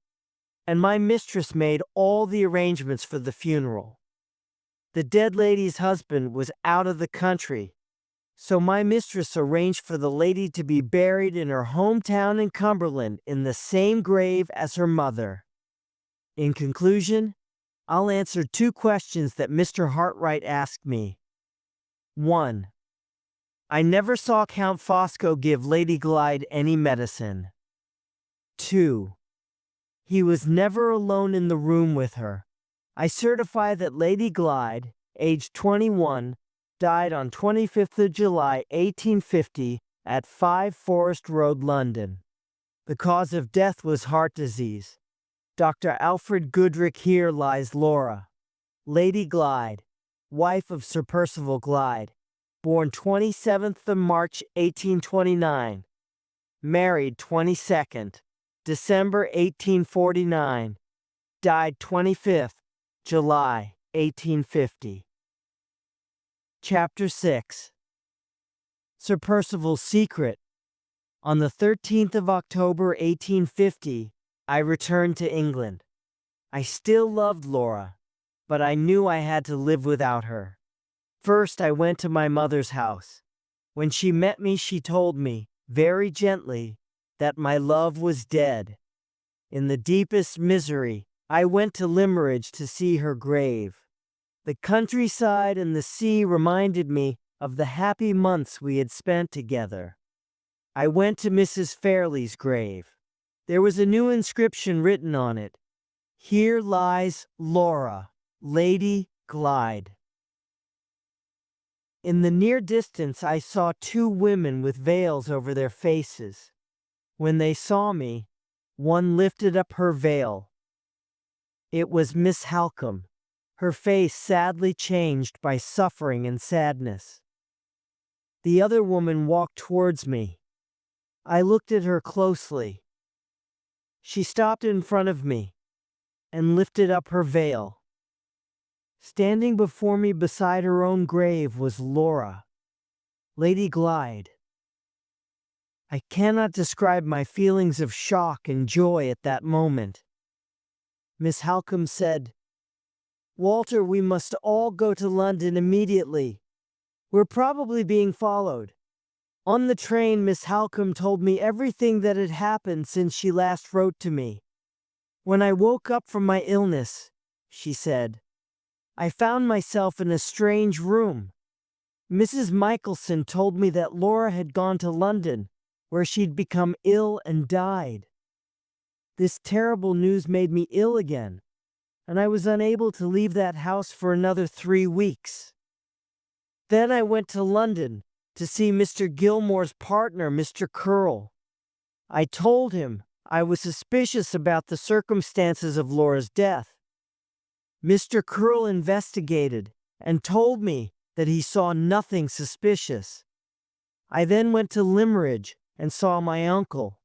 and my mistress made all the arrangements for the funeral. The dead lady's husband was out of the country, so my mistress arranged for the lady to be buried in her hometown in Cumberland in the same grave as her mother. In conclusion, I'll answer two questions that Mr. Hartright asked me. 1. I never saw Count Fosco give Lady Glyde any medicine. 2. He was never alone in the room with her. I certify that Lady Glyde, aged 21, died on 25th of July, 1850, at 5 Forest Road, London. The cause of death was heart disease. Dr. Alfred Goodrick here lies Laura. Lady Glyde, wife of Sir Percival Glyde, born 27th of March, 1829, married 22nd December, 1849, died 25th July, 1850. Chapter 6. Sir Percival's Secret. On the 13th of October 1850, I returned to England. I still loved Laura, but I knew I had to live without her. First, I went to my mother's house. When she met me, she told me, very gently, that my love was dead. In the deepest misery, I went to Limmeridge to see her grave. The countryside and the sea reminded me of the happy months we had spent together. I went to Mrs. Fairlie's grave. There was a new inscription written on it. Here lies Laura, Lady Glyde. In the near distance I saw two women with veils over their faces. When they saw me, one lifted up her veil. It was Miss Halcombe, her face sadly changed by suffering and sadness. The other woman walked towards me. I looked at her closely. She stopped in front of me and lifted up her veil. Standing before me beside her own grave was Laura, Lady Glyde. I cannot describe my feelings of shock and joy at that moment. Miss Halcombe said, "Walter, we must all go to London immediately. We're probably being followed." On the train, Miss Halcombe told me everything that had happened since she last wrote to me. "When I woke up from my illness," she said, "I found myself in a strange room. Mrs. Michelson told me that Laura had gone to London, where she'd become ill and died. This terrible news made me ill again, and I was unable to leave that house for another 3 weeks. Then I went to London to see Mr. Gilmore's partner, Mr. Curl. I told him I was suspicious about the circumstances of Laura's death. Mr. Curl investigated and told me that he saw nothing suspicious. I then went to Limmeridge and saw my uncle.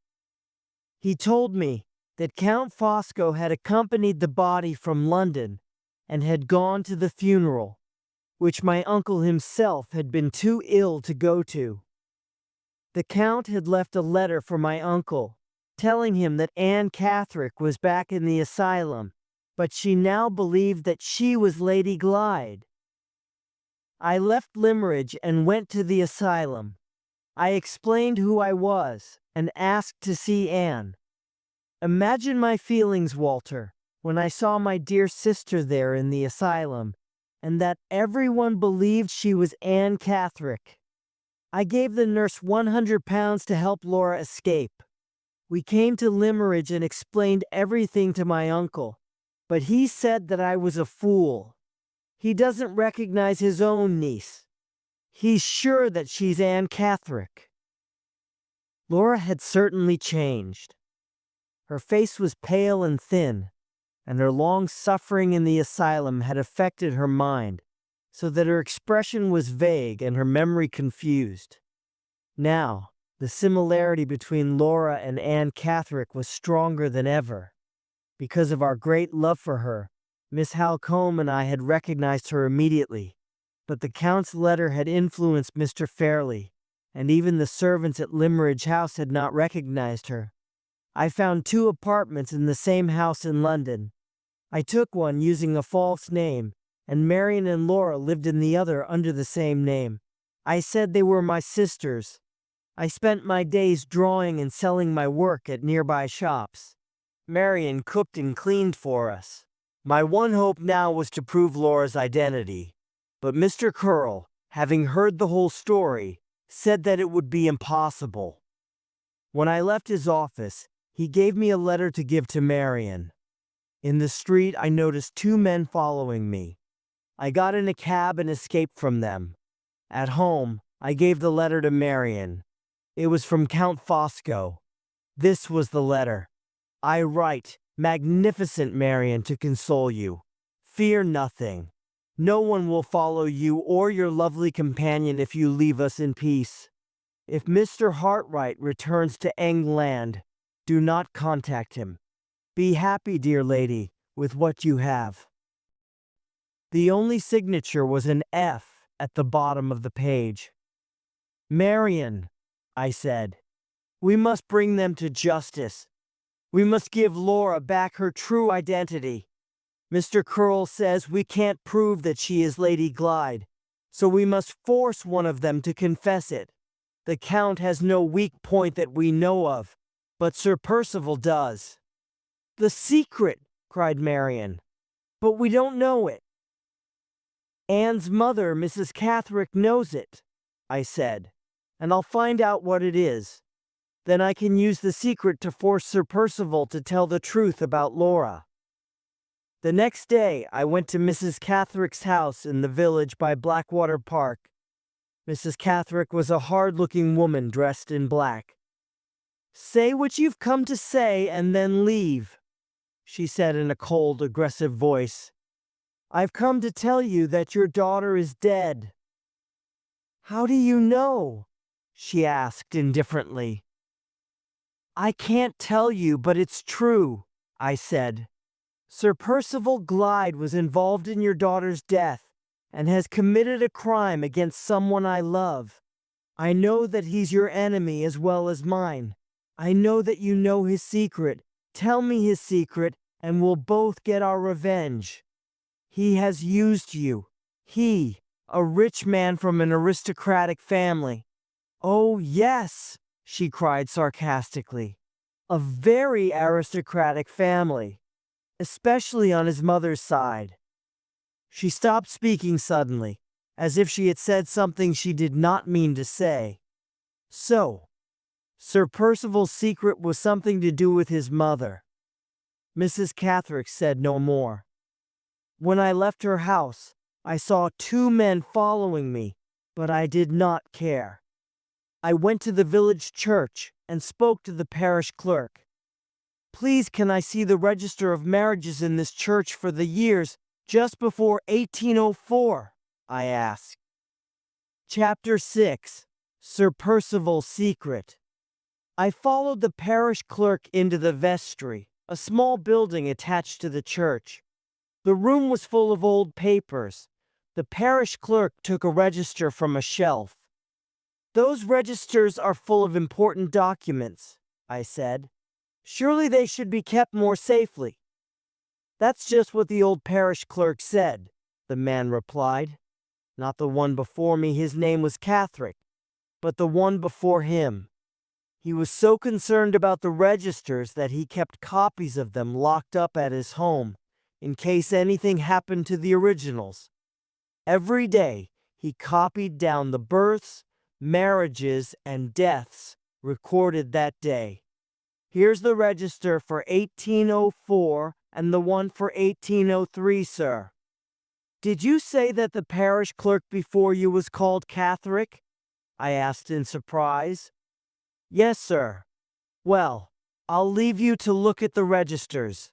He told me that Count Fosco had accompanied the body from London and had gone to the funeral, which my uncle himself had been too ill to go to. The Count had left a letter for my uncle, telling him that Anne Catherick was back in the asylum, but she now believed that she was Lady Glyde. I left Limmeridge and went to the asylum. I explained who I was and asked to see Anne. Imagine my feelings, Walter, when I saw my dear sister there in the asylum, and that everyone believed she was Anne Catherick. I gave the nurse £100 to help Laura escape. We came to Limmeridge and explained everything to my uncle, but he said that I was a fool. He doesn't recognize his own niece. He's sure that she's Anne Catherick." Laura had certainly changed. Her face was pale and thin, and her long suffering in the asylum had affected her mind, so that her expression was vague and her memory confused. Now, the similarity between Laura and Anne Catherick was stronger than ever. Because of our great love for her, Miss Halcombe and I had recognized her immediately, but the Count's letter had influenced Mr. Fairlie, and even the servants at Limmeridge House had not recognized her. I found 2 apartments in the same house in London. I took one using a false name, and Marian and Laura lived in the other under the same name. I said they were my sisters. I spent my days drawing and selling my work at nearby shops. Marian cooked and cleaned for us. My one hope now was to prove Laura's identity, but Mr. Curl, having heard the whole story, said that it would be impossible. When I left his office, he gave me a letter to give to Marian. In the street, I noticed 2 men following me. I got in a cab and escaped from them. At home, I gave the letter to Marian. It was from Count Fosco. This was the letter. "I write, magnificent Marian, to console you. Fear nothing. No one will follow you or your lovely companion if you leave us in peace. If Mr. Hartright returns to England, do not contact him. Be happy, dear lady, with what you have." The only signature was an F at the bottom of the page. "Marian," I said, We must bring them to justice. We must give Laura back her true identity. Mr. Curl says we can't prove that she is Lady Glyde, so we must force one of them to confess it. The Count has no weak point that we know of, but Sir Percival does." "The secret!" cried Marian. "But we don't know it." "Anne's mother, Mrs. Catherick, knows it," I said, "and I'll find out what it is. Then I can use the secret to force Sir Percival to tell the truth about Laura." The next day, I went to Mrs. Catherick's house in the village by Blackwater Park. Mrs. Catherick was a hard-looking woman dressed in black. "Say what you've come to say and then leave," she said in a cold, aggressive voice. "I've come to tell you that your daughter is dead." "How do you know?" she asked indifferently. "I can't tell you, but it's true," I said. "Sir Percival Glyde was involved in your daughter's death and has committed a crime against someone I love. I know that he's your enemy as well as mine. I know that you know his secret. Tell me his secret, and we'll both get our revenge. He has used you. He, a rich man from an aristocratic family." "Oh, yes," she cried sarcastically. "A very aristocratic family, especially on his mother's side." She stopped speaking suddenly, as if she had said something she did not mean to say. "So, Sir Percival's secret was something to do with his mother." Mrs. Catherick said no more. When I left her house, I saw 2 men following me, but I did not care. I went to the village church and spoke to the parish clerk. "Please, can I see the register of marriages in this church for the years just before 1804? I asked. Chapter 6. Sir Percival's Secret. I followed the parish clerk into the vestry, a small building attached to the church. The room was full of old papers. The parish clerk took a register from a shelf. "Those registers are full of important documents," I said. "Surely they should be kept more safely." "That's just what the old parish clerk said," the man replied. "Not the one before me, his name was Catherick, but the one before him. He was so concerned about the registers that he kept copies of them locked up at his home, in case anything happened to the originals. Every day, he copied down the births, marriages, and deaths recorded that day. Here's the register for 1804 and the one for 1803, sir." "Did you say that the parish clerk before you was called Catherick?" I asked in surprise. "Yes, sir." "Well, I'll leave you to look at the registers."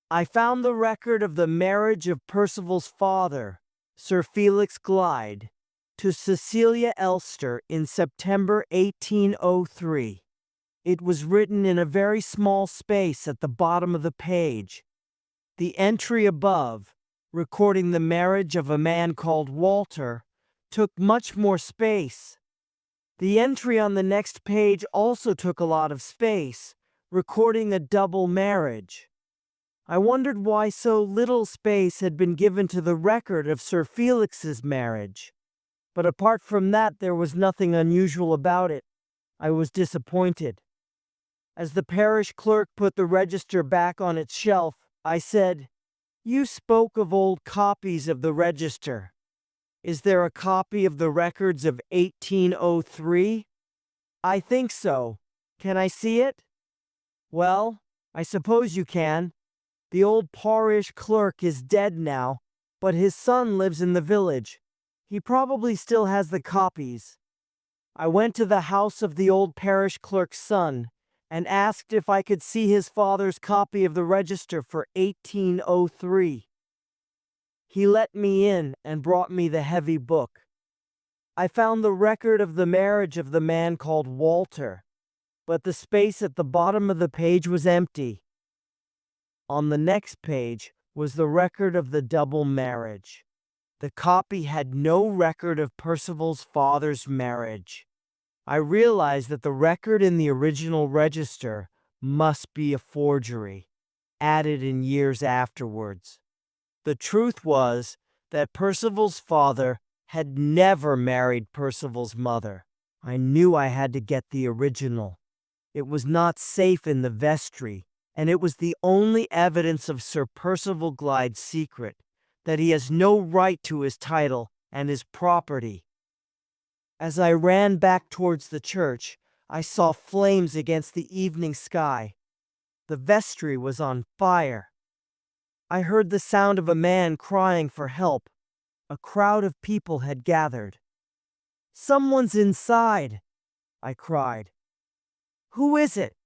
I found the record of the marriage of Percival's father, Sir Felix Glyde, to Cecilia Elster in September 1803. It was written in a very small space at the bottom of the page. The entry above, recording the marriage of a man called Walter, took much more space. The entry on the next page also took a lot of space, recording a double marriage. I wondered why so little space had been given to the record of Sir Felix's marriage. But apart from that, there was nothing unusual about it. I was disappointed. As the parish clerk put the register back on its shelf, I said, "You spoke of old copies of the register. Is there a copy of the records of 1803? "I think so. Can I see it?" "Well, I suppose you can. The old parish clerk is dead now, but his son lives in the village. He probably still has the copies." I went to the house of the old parish clerk's son and asked if I could see his father's copy of the register for 1803. He let me in and brought me the heavy book. I found the record of the marriage of the man called Walter, but the space at the bottom of the page was empty. On the next page was the record of the double marriage. The copy had no record of Percival's father's marriage. I realized that the record in the original register must be a forgery, added in years afterwards. The truth was that Percival's father had never married Percival's mother. I knew I had to get the original. It was not safe in the vestry, and it was the only evidence of Sir Percival Glyde's secret, that he has no right to his title and his property. As I ran back towards the church, I saw flames against the evening sky. The vestry was on fire. I heard the sound of a man crying for help. A crowd of people had gathered. "Someone's inside!" I cried. "Who is it?"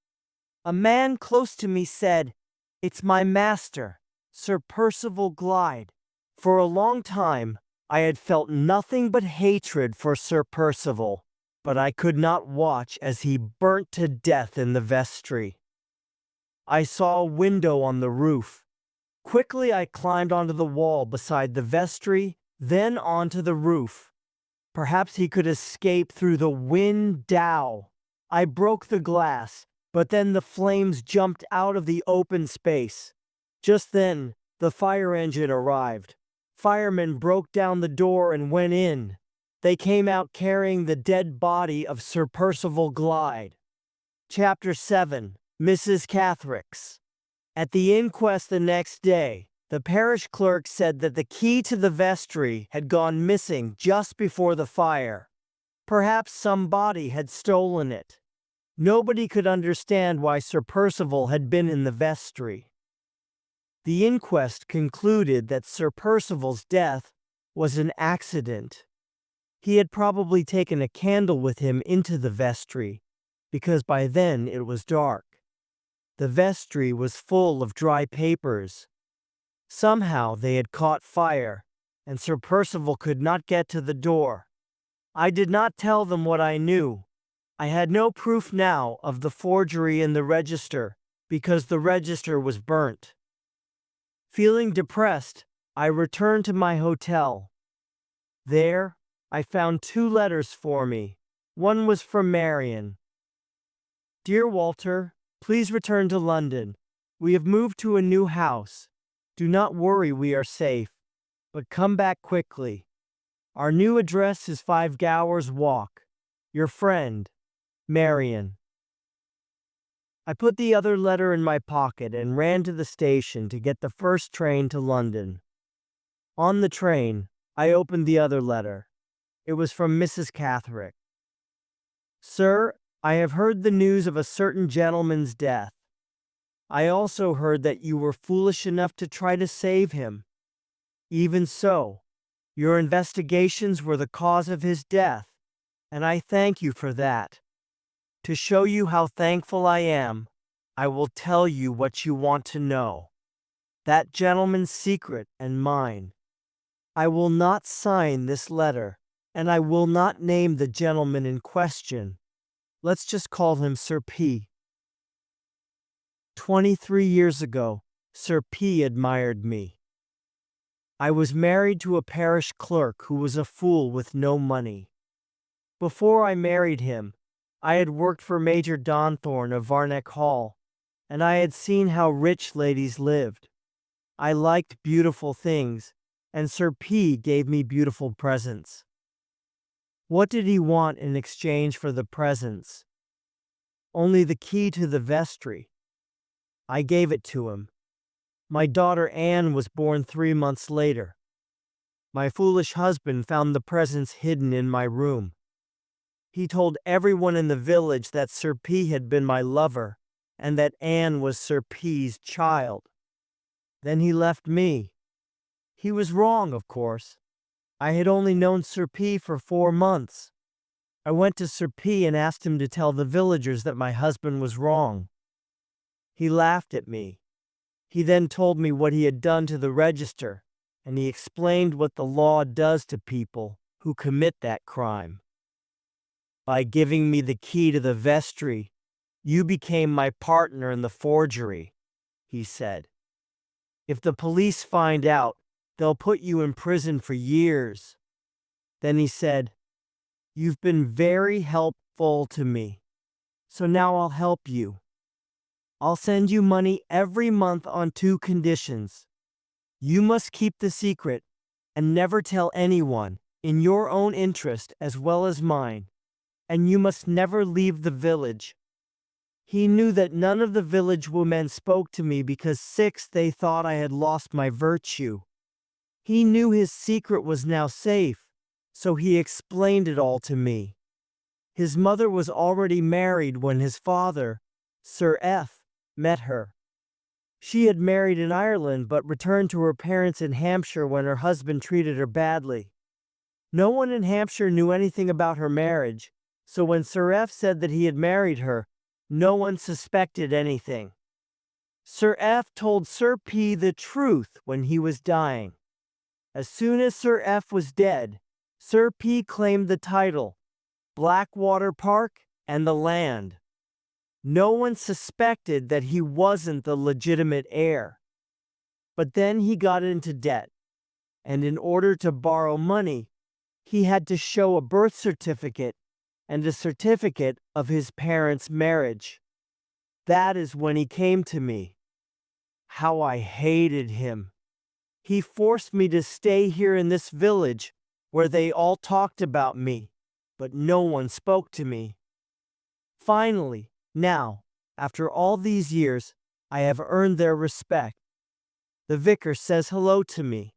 A man close to me said, "It's my master, Sir Percival Glyde." For a long time, I had felt nothing but hatred for Sir Percival, but I could not watch as he burnt to death in the vestry. I saw a window on the roof. Quickly I climbed onto the wall beside the vestry, then onto the roof. Perhaps he could escape through the window. I broke the glass, but then the flames jumped out of the open space. Just then, the fire engine arrived. Firemen broke down the door and went in. They came out carrying the dead body of Sir Percival Glyde. Chapter 7. Mrs. Catherick's. At the inquest the next day, the parish clerk said that the key to the vestry had gone missing just before the fire. Perhaps somebody had stolen it. Nobody could understand why Sir Percival had been in the vestry. The inquest concluded that Sir Percival's death was an accident. He had probably taken a candle with him into the vestry, because by then it was dark. The vestry was full of dry papers. Somehow they had caught fire, and Sir Percival could not get to the door. I did not tell them what I knew. I had no proof now of the forgery in the register, because the register was burnt. Feeling depressed, I returned to my hotel. There, I found 2 letters for me. One was from Marian. "Dear Walter, please return to London. We have moved to a new house. Do not worry, we are safe, but come back quickly. Our new address is 5 Gower's Walk. Your friend, Marian." I put the other letter in my pocket and ran to the station to get the first train to London. On the train, I opened the other letter. It was from Mrs. Catherick. "Sir, I have heard the news of a certain gentleman's death. I also heard that you were foolish enough to try to save him. Even so, your investigations were the cause of his death, and I thank you for that. To show you how thankful I am, I will tell you what you want to know. That gentleman's secret and mine. I will not sign this letter, and I will not name the gentleman in question. Let's just call him Sir P. 23 years ago, Sir P admired me. I was married to a parish clerk who was a fool with no money. Before I married him, I had worked for Major Donthorne of Varneck Hall, and I had seen how rich ladies lived. I liked beautiful things, and Sir P gave me beautiful presents. What did he want in exchange for the presents? Only the key to the vestry. I gave it to him. My daughter Anne was born 3 months later. My foolish husband found the presents hidden in my room. He told everyone in the village that Sir P had been my lover, and that Anne was Sir P's child. Then he left me. He was wrong, of course. I had only known Sir P for 4 months. I went to Sir P and asked him to tell the villagers that my husband was wrong. He laughed at me. He then told me what he had done to the register, and he explained what the law does to people who commit that crime. By giving me the key to the vestry, you became my partner in the forgery, he said. If the police find out, they'll put you in prison for years. Then he said, "You've been very helpful full to me. So now I'll help you. I'll send you money every month on 2 conditions. You must keep the secret and never tell anyone, in your own interest as well as mine, and you must never leave the village. He knew that none of the village women spoke to me because 6, they thought I had lost my virtue. He knew his secret was now safe, so he explained it all to me. His mother was already married when his father, Sir F., met her. She had married in Ireland but returned to her parents in Hampshire when her husband treated her badly. No one in Hampshire knew anything about her marriage, so when Sir F. said that he had married her, no one suspected anything. Sir F. told Sir P. the truth when he was dying. As soon as Sir F. was dead, Sir P. claimed the title, Blackwater Park, and the land. No one suspected that he wasn't the legitimate heir. But then he got into debt, and in order to borrow money, he had to show a birth certificate and a certificate of his parents' marriage. That is when he came to me. How I hated him. He forced me to stay here in this village where they all talked about me, but no one spoke to me. Finally, now, after all these years, I have earned their respect. The vicar says hello to me.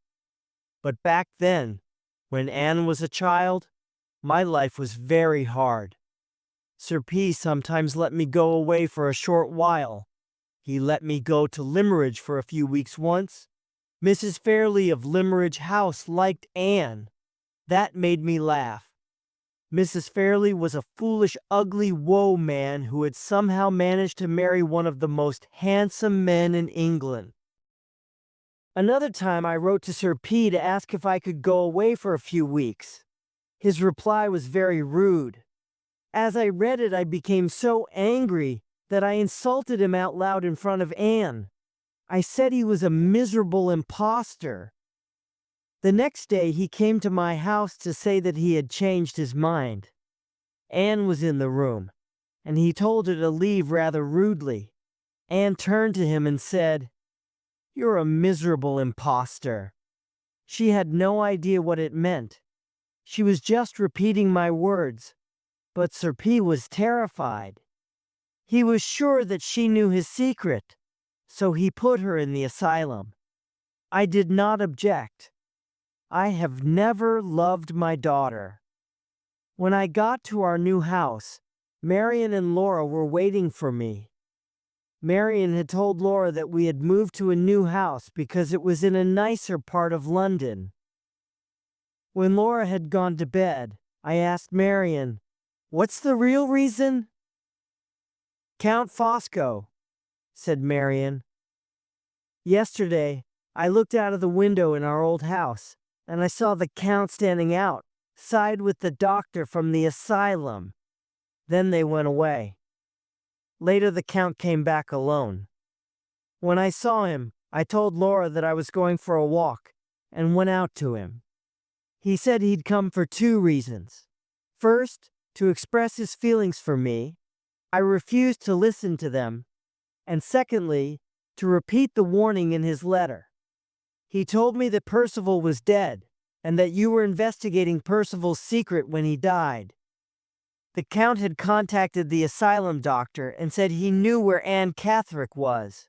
But back then, when Anne was a child, my life was very hard. Sir P. sometimes let me go away for a short while. He let me go to Limmeridge for a few weeks once. Mrs. Fairlie of Limmeridge House liked Anne. That made me laugh. Mrs. Fairlie was a foolish, ugly woe man who had somehow managed to marry one of the most handsome men in England. Another time I wrote to Sir P. to ask if I could go away for a few weeks. His reply was very rude. As I read it, I became so angry that I insulted him out loud in front of Anne. I said he was a miserable impostor. The next day he came to my house to say that he had changed his mind. Anne was in the room, and he told her to leave rather rudely. Anne turned to him and said, "You're a miserable impostor." She had no idea what it meant. She was just repeating my words, but Sir P. was terrified. He was sure that she knew his secret, so he put her in the asylum. I did not object. I have never loved my daughter. When I got to our new house, Marian and Laura were waiting for me. Marian had told Laura that we had moved to a new house because it was in a nicer part of London. When Laura had gone to bed, I asked Marian, "What's the real reason?" "Count Fosco," said Marian. "Yesterday, I looked out of the window in our old house, and I saw the Count standing outside with the doctor from the asylum. Then they went away. Later the Count came back alone. When I saw him, I told Laura that I was going for a walk, and went out to him. He said he'd come for 2 reasons. First, to express his feelings for me. I refused to listen to them. And secondly, to repeat the warning in his letter. He told me that Percival was dead, and that you were investigating Percival's secret when he died. The Count had contacted the asylum doctor and said he knew where Anne Catherick was.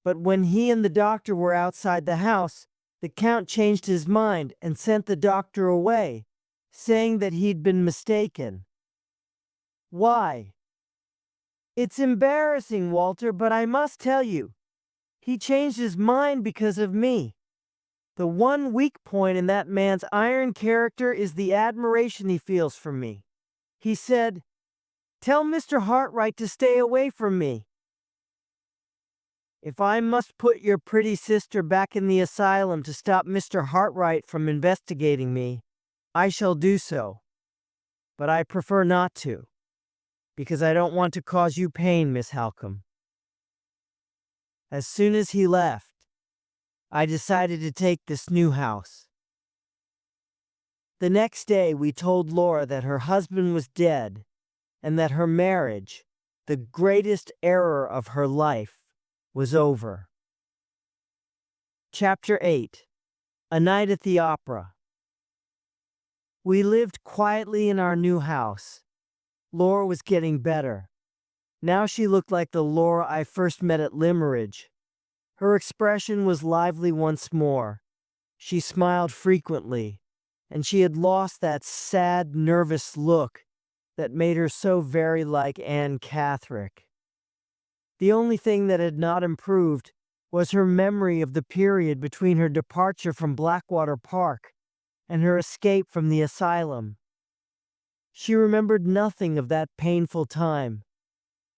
But when he and the doctor were outside the house, the Count changed his mind and sent the doctor away, saying that he'd been mistaken." "Why?" "It's embarrassing, Walter, but I must tell you. He changed his mind because of me. The one weak point in that man's iron character is the admiration he feels for me. He said, 'Tell Mr. Hartright to stay away from me.' If I must put your pretty sister back in the asylum to stop Mr. Hartright from investigating me, I shall do so. But I prefer not to, because I don't want to cause you pain, Miss Halcombe." As soon as he left, I decided to take this new house. The next day we told Laura that her husband was dead, and that her marriage, the greatest error of her life, was over. Chapter 8. A Night at the Opera. We lived quietly in our new house. Laura was getting better. Now she looked like the Laura I first met at Limmeridge. Her expression was lively once more. She smiled frequently, and she had lost that sad, nervous look that made her so very like Anne Catherick. The only thing that had not improved was her memory of the period between her departure from Blackwater Park and her escape from the asylum. She remembered nothing of that painful time.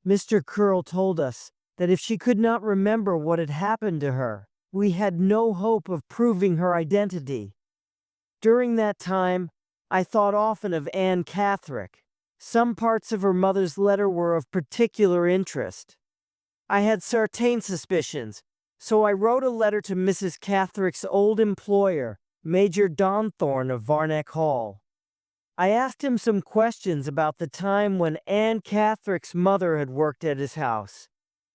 Mr. Curl told us that if she could not remember what had happened to her, we had no hope of proving her identity. During that time, I thought often of Anne Catherick. Some parts of her mother's letter were of particular interest. I had certain suspicions, so I wrote a letter to Mrs. Catherick's old employer, Major Donthorne of Varneck Hall. I asked him some questions about the time when Anne Catherick's mother had worked at his house.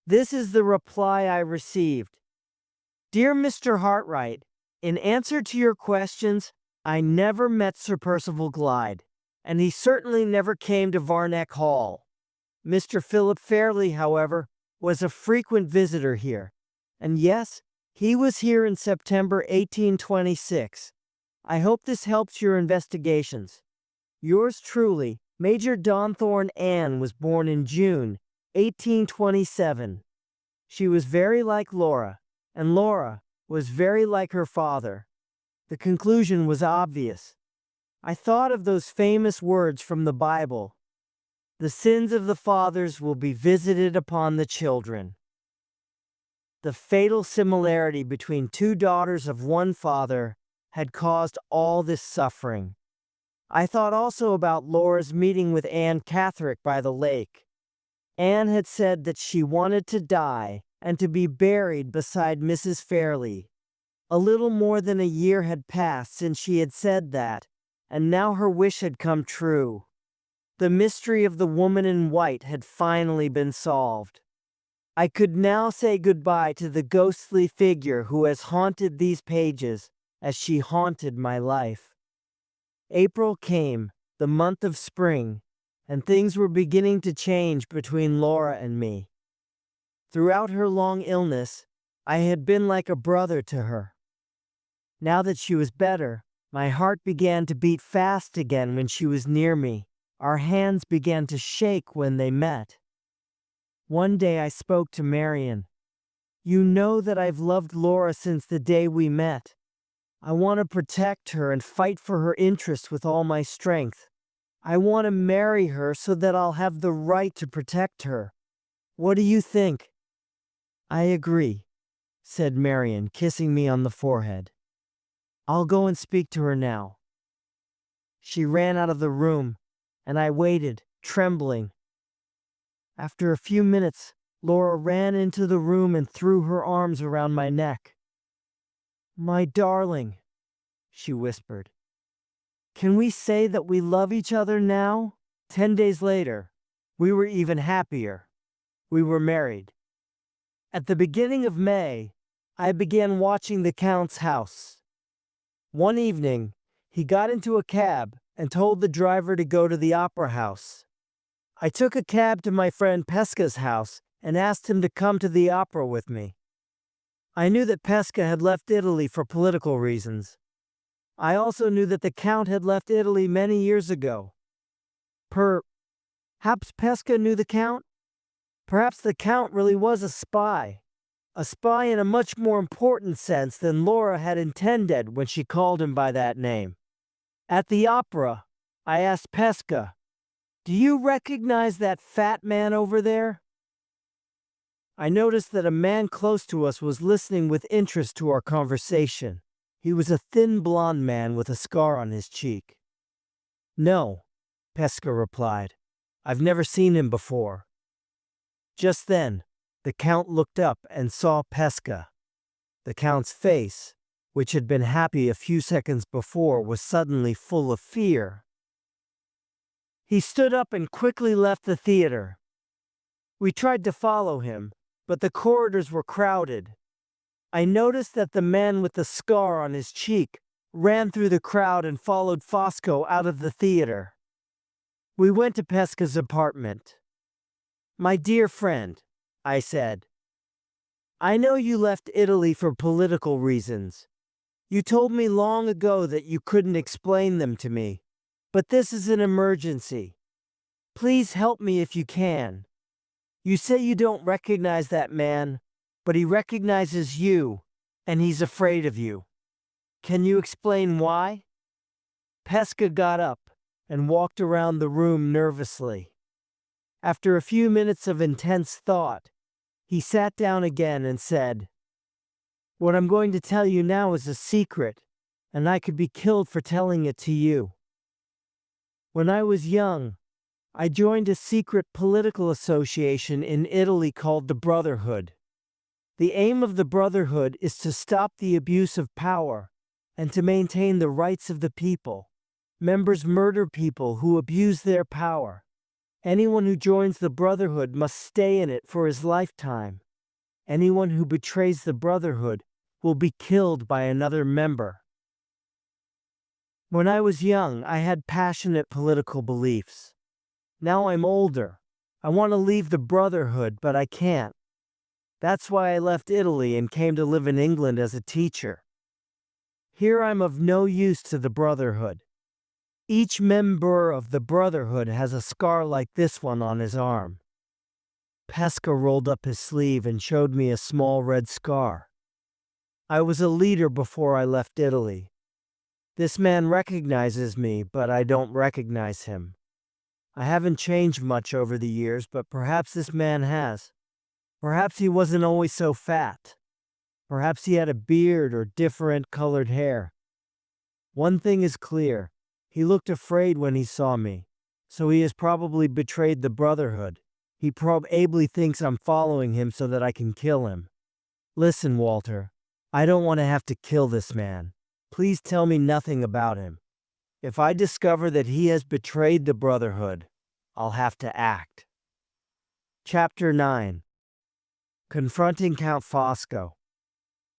This is the reply I received. Dear Mr. Hartright, in answer to your questions, I never met Sir Percival Glyde, and he certainly never came to Varneck Hall. Mr. Philip Fairlie, however, was a frequent visitor here, and yes, he was here in September 1826. I hope this helps your investigations. Yours truly, Major Donthorne. Anne was born in June 1827. She was very like Laura, and Laura was very like her father. The conclusion was obvious. I thought of those famous words from the Bible. The sins of the fathers will be visited upon the children. The fatal similarity between two daughters of one father had caused all this suffering. I thought also about Laura's meeting with Anne Catherick by the lake. Anne had said that she wanted to die and to be buried beside Mrs. Fairlie. A little more than a year had passed since she had said that, and now her wish had come true. The mystery of the woman in white had finally been solved. I could now say goodbye to the ghostly figure who has haunted these pages as she haunted my life. April came, the month of spring, and things were beginning to change between Laura and me. Throughout her long illness, I had been like a brother to her. Now that she was better, my heart began to beat fast again when she was near me. Our hands began to shake when they met. One day I spoke to Marian. You know that I've loved Laura since the day we met. I want to protect her and fight for her interests with all my strength. I want to marry her so that I'll have the right to protect her. What do you think? I agree, said Marian, kissing me on the forehead. I'll go and speak to her now. She ran out of the room, and I waited, trembling. After a few minutes, Laura ran into the room and threw her arms around my neck. My darling, she whispered. Can we say that we love each other now? 10 days later, we were even happier. We were married. At the beginning of May, I began watching the Count's house. One evening, he got into a cab and told the driver to go to the opera house. I took a cab to my friend Pesca's house and asked him to come to the opera with me. I knew that Pesca had left Italy for political reasons. I also knew that the Count had left Italy many years ago. Perhaps Pesca knew the Count? Perhaps the Count really was a spy in a much more important sense than Laura had intended when she called him by that name. At the opera, I asked Pesca, "Do you recognize that fat man over there?" I noticed that a man close to us was listening with interest to our conversation. He was a thin blond man with a scar on his cheek. No, Pesca replied. I've never seen him before. Just then, the Count looked up and saw Pesca. The Count's face, which had been happy a few seconds before, was suddenly full of fear. He stood up and quickly left the theater. We tried to follow him, but the corridors were crowded. I noticed that the man with the scar on his cheek ran through the crowd and followed Fosco out of the theater. We went to Pesca's apartment. "My dear friend," I said, "I know you left Italy for political reasons. You told me long ago that you couldn't explain them to me, but this is an emergency. Please help me if you can. You say you don't recognize that man, but he recognizes you, and he's afraid of you. Can you explain why?" Pesca got up and walked around the room nervously. After a few minutes of intense thought, he sat down again and said, "What I'm going to tell you now is a secret, and I could be killed for telling it to you. When I was young, I joined a secret political association in Italy called the Brotherhood. The aim of the Brotherhood is to stop the abuse of power and to maintain the rights of the people. Members murder people who abuse their power. Anyone who joins the Brotherhood must stay in it for his lifetime. Anyone who betrays the Brotherhood will be killed by another member." When I was young, I had passionate political beliefs. Now I'm older. I want to leave the Brotherhood, but I can't. That's why I left Italy and came to live in England as a teacher. Here I'm of no use to the Brotherhood. Each member of the Brotherhood has a scar like this one on his arm. Pesca rolled up his sleeve and showed me a small red scar. I was a leader before I left Italy. This man recognizes me, but I don't recognize him. I haven't changed much over the years, but perhaps this man has. Perhaps he wasn't always so fat. Perhaps he had a beard or different colored hair. One thing is clear. He looked afraid when he saw me, so he has probably betrayed the Brotherhood. He probably thinks I'm following him so that I can kill him. Listen, Walter, I don't want to have to kill this man. Please tell me nothing about him. If I discover that he has betrayed the Brotherhood, I'll have to act. Chapter 9. Confronting Count Fosco.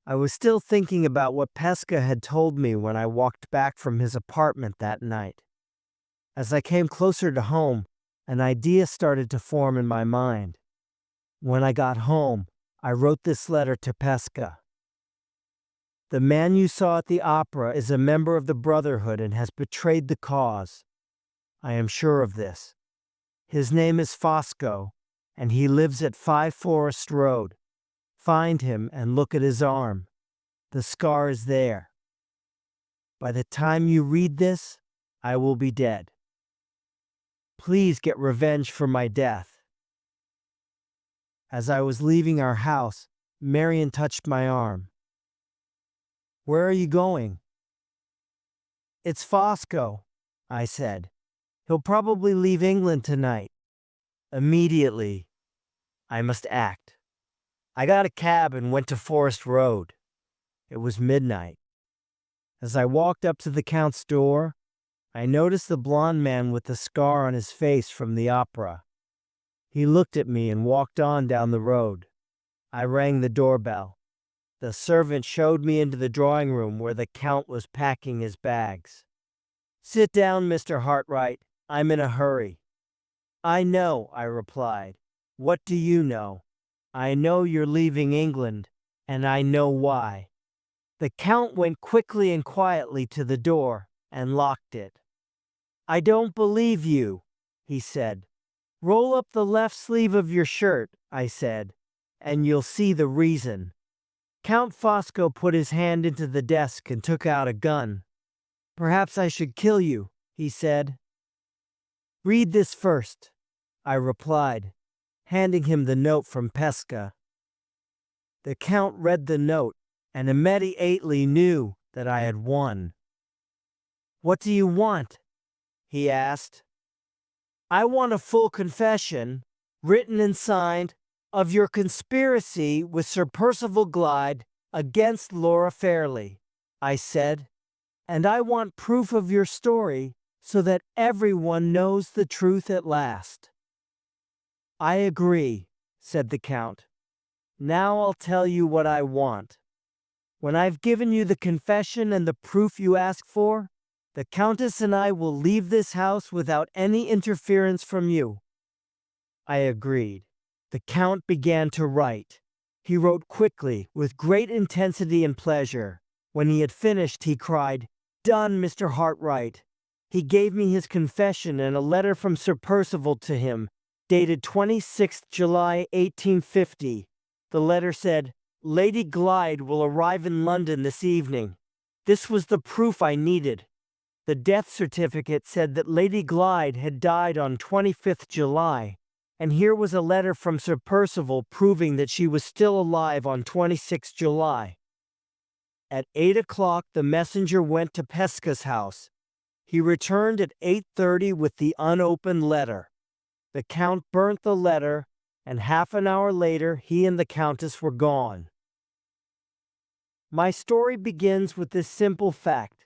I was still thinking about what Pesca had told me when I walked back from his apartment that night. As I came closer to home, an idea started to form in my mind. When I got home, I wrote this letter to Pesca. "The man you saw at the opera is a member of the Brotherhood and has betrayed the cause. I am sure of this. His name is Fosco, and he lives at 5 Forest Road. Find him and look at his arm. The scar is there. By the time you read this, I will be dead. Please get revenge for my death." As I was leaving our house, Marian touched my arm. "Where are you going?" "It's Fosco," I said. "He'll probably leave England tonight." Immediately, I must act. I got a cab and went to Forest Road. It was midnight. As I walked up to the Count's door, I noticed the blond man with the scar on his face from the opera. He looked at me and walked on down the road. I rang the doorbell. The servant showed me into the drawing room where the Count was packing his bags. "Sit down, Mr. Hartright. I'm in a hurry." "I know," I replied. "What do you know?" "I know you're leaving England, and I know why." The Count went quickly and quietly to the door and locked it. "I don't believe you," he said. "Roll up the left sleeve of your shirt," I said, "and you'll see the reason." Count Fosco put his hand into the desk and took out a gun. "Perhaps I should kill you," he said. "Read this first," I replied, handing him the note from Pesca. The Count read the note and immediately knew that I had won. "What do you want?" he asked. "I want a full confession, written and signed, of your conspiracy with Sir Percival Glyde against Laura Fairlie," I said, "and I want proof of your story so that everyone knows the truth at last." "I agree," said the Count. "Now I'll tell you what I want. When I've given you the confession and the proof you ask for, the Countess and I will leave this house without any interference from you." I agreed. The Count began to write. He wrote quickly, with great intensity and pleasure. When he had finished, he cried, "Done, Mr. Hartright." He gave me his confession and a letter from Sir Percival to him, dated 26th July 1850. The letter said, "Lady Glyde will arrive in London this evening." This was the proof I needed. The death certificate said that Lady Glyde had died on 25th July, and here was a letter from Sir Percival proving that she was still alive on 26th July. At 8 o'clock, the messenger went to Pesca's house. He returned at 8:30 with the unopened letter. The Count burnt the letter, and half an hour later he and the Countess were gone. My story begins with this simple fact.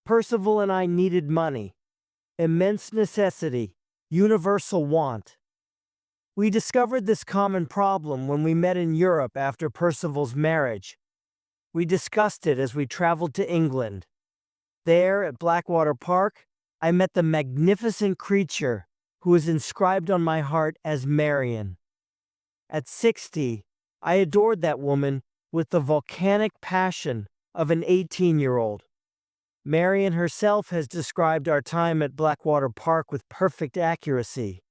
Percival and I needed money. Immense necessity, universal want. We discovered this common problem when we met in Europe after Percival's marriage. We discussed it as we traveled to England. There, at Blackwater Park, I met the magnificent creature who is inscribed on my heart as Marian. At 60, I adored that woman with the volcanic passion of an 18-year-old. Marian herself has described our time at Blackwater Park with perfect accuracy.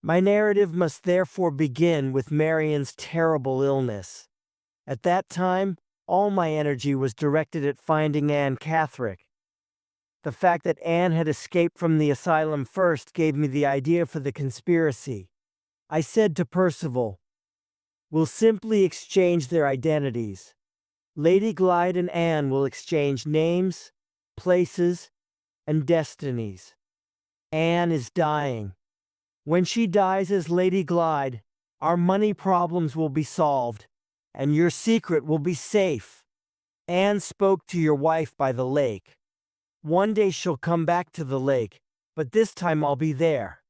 My narrative must therefore begin with Marian's terrible illness. At that time, all my energy was directed at finding Anne Catherick. The fact that Anne had escaped from the asylum first gave me the idea for the conspiracy. I said to Percival, "We'll simply exchange their identities. Lady Glyde and Anne will exchange names, places, and destinies. Anne is dying. When she dies as Lady Glyde, our money problems will be solved, and your secret will be safe. Anne spoke to your wife by the lake. One day she'll come back to the lake, but this time I'll be there."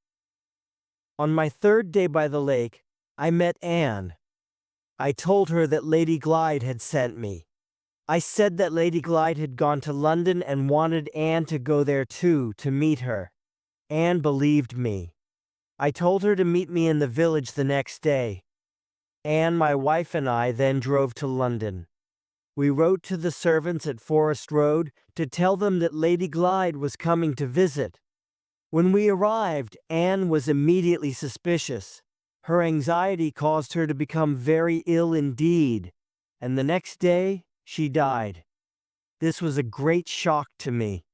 On my third day by the lake, I met Anne. I told her that Lady Glyde had sent me. I said that Lady Glyde had gone to London and wanted Anne to go there too, to meet her. Anne believed me. I told her to meet me in the village the next day. Anne, my wife, and I then drove to London. We wrote to the servants at Forest Road to tell them that Lady Glyde was coming to visit. When we arrived, Anne was immediately suspicious. Her anxiety caused her to become very ill indeed, and the next day she died. This was a great shock to me.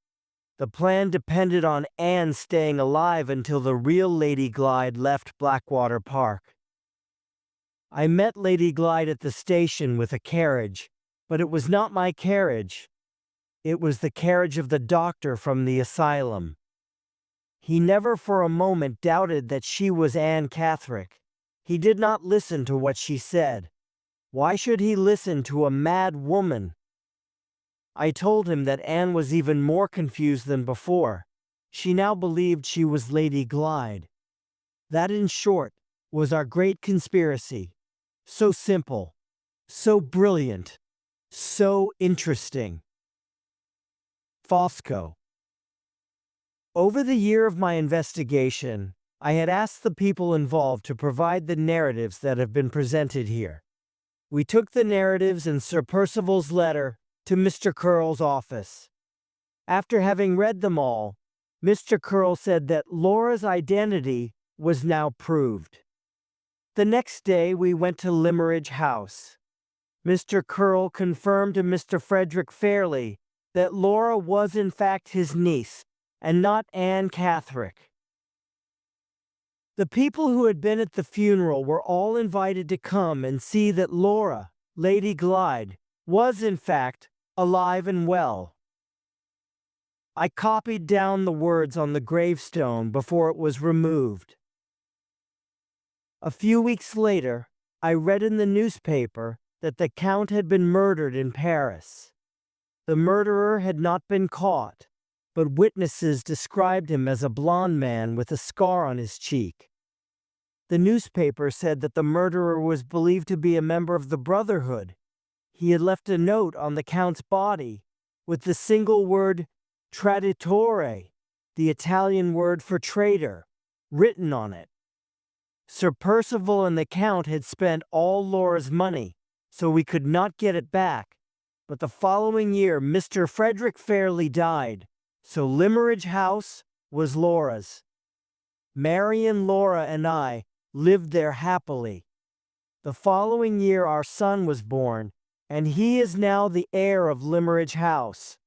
The plan depended on Anne staying alive until the real Lady Glyde left Blackwater Park. I met Lady Glyde at the station with a carriage, but it was not my carriage. It was the carriage of the doctor from the asylum. He never for a moment doubted that she was Anne Catherick. He did not listen to what she said. Why should he listen to a mad woman? I told him that Anne was even more confused than before. She now believed she was Lady Glyde. That, in short, was our great conspiracy. So simple, so brilliant, so interesting. Fosco. Over the year of my investigation, I had asked the people involved to provide the narratives that have been presented here. We took the narratives and Sir Percival's letter to Mr. Curll's office. After having read them all, Mr. Curll said that Laura's identity was now proved. The next day we went to Limmeridge House. Mr. Curll confirmed to Mr. Frederick Fairlie that Laura was in fact his niece, and not Anne Catherick. The people who had been at the funeral were all invited to come and see that Laura, Lady Glyde, was in fact alive and well. I copied down the words on the gravestone before it was removed. A few weeks later, I read in the newspaper that the Count had been murdered in Paris. The murderer had not been caught. but witnesses described him as a blond man with a scar on his cheek. The newspaper said that the murderer was believed to be a member of the Brotherhood. He had left a note on the Count's body with the single word traditore, the Italian word for traitor, written on it. Sir Percival and the Count had spent all Laura's money, so we could not get it back. But the following year, Mr. Frederick Fairlie died, so Limmeridge House was Laura's. Marian, Laura, and I lived there happily. The following year our son was born, and he is now the heir of Limmeridge House.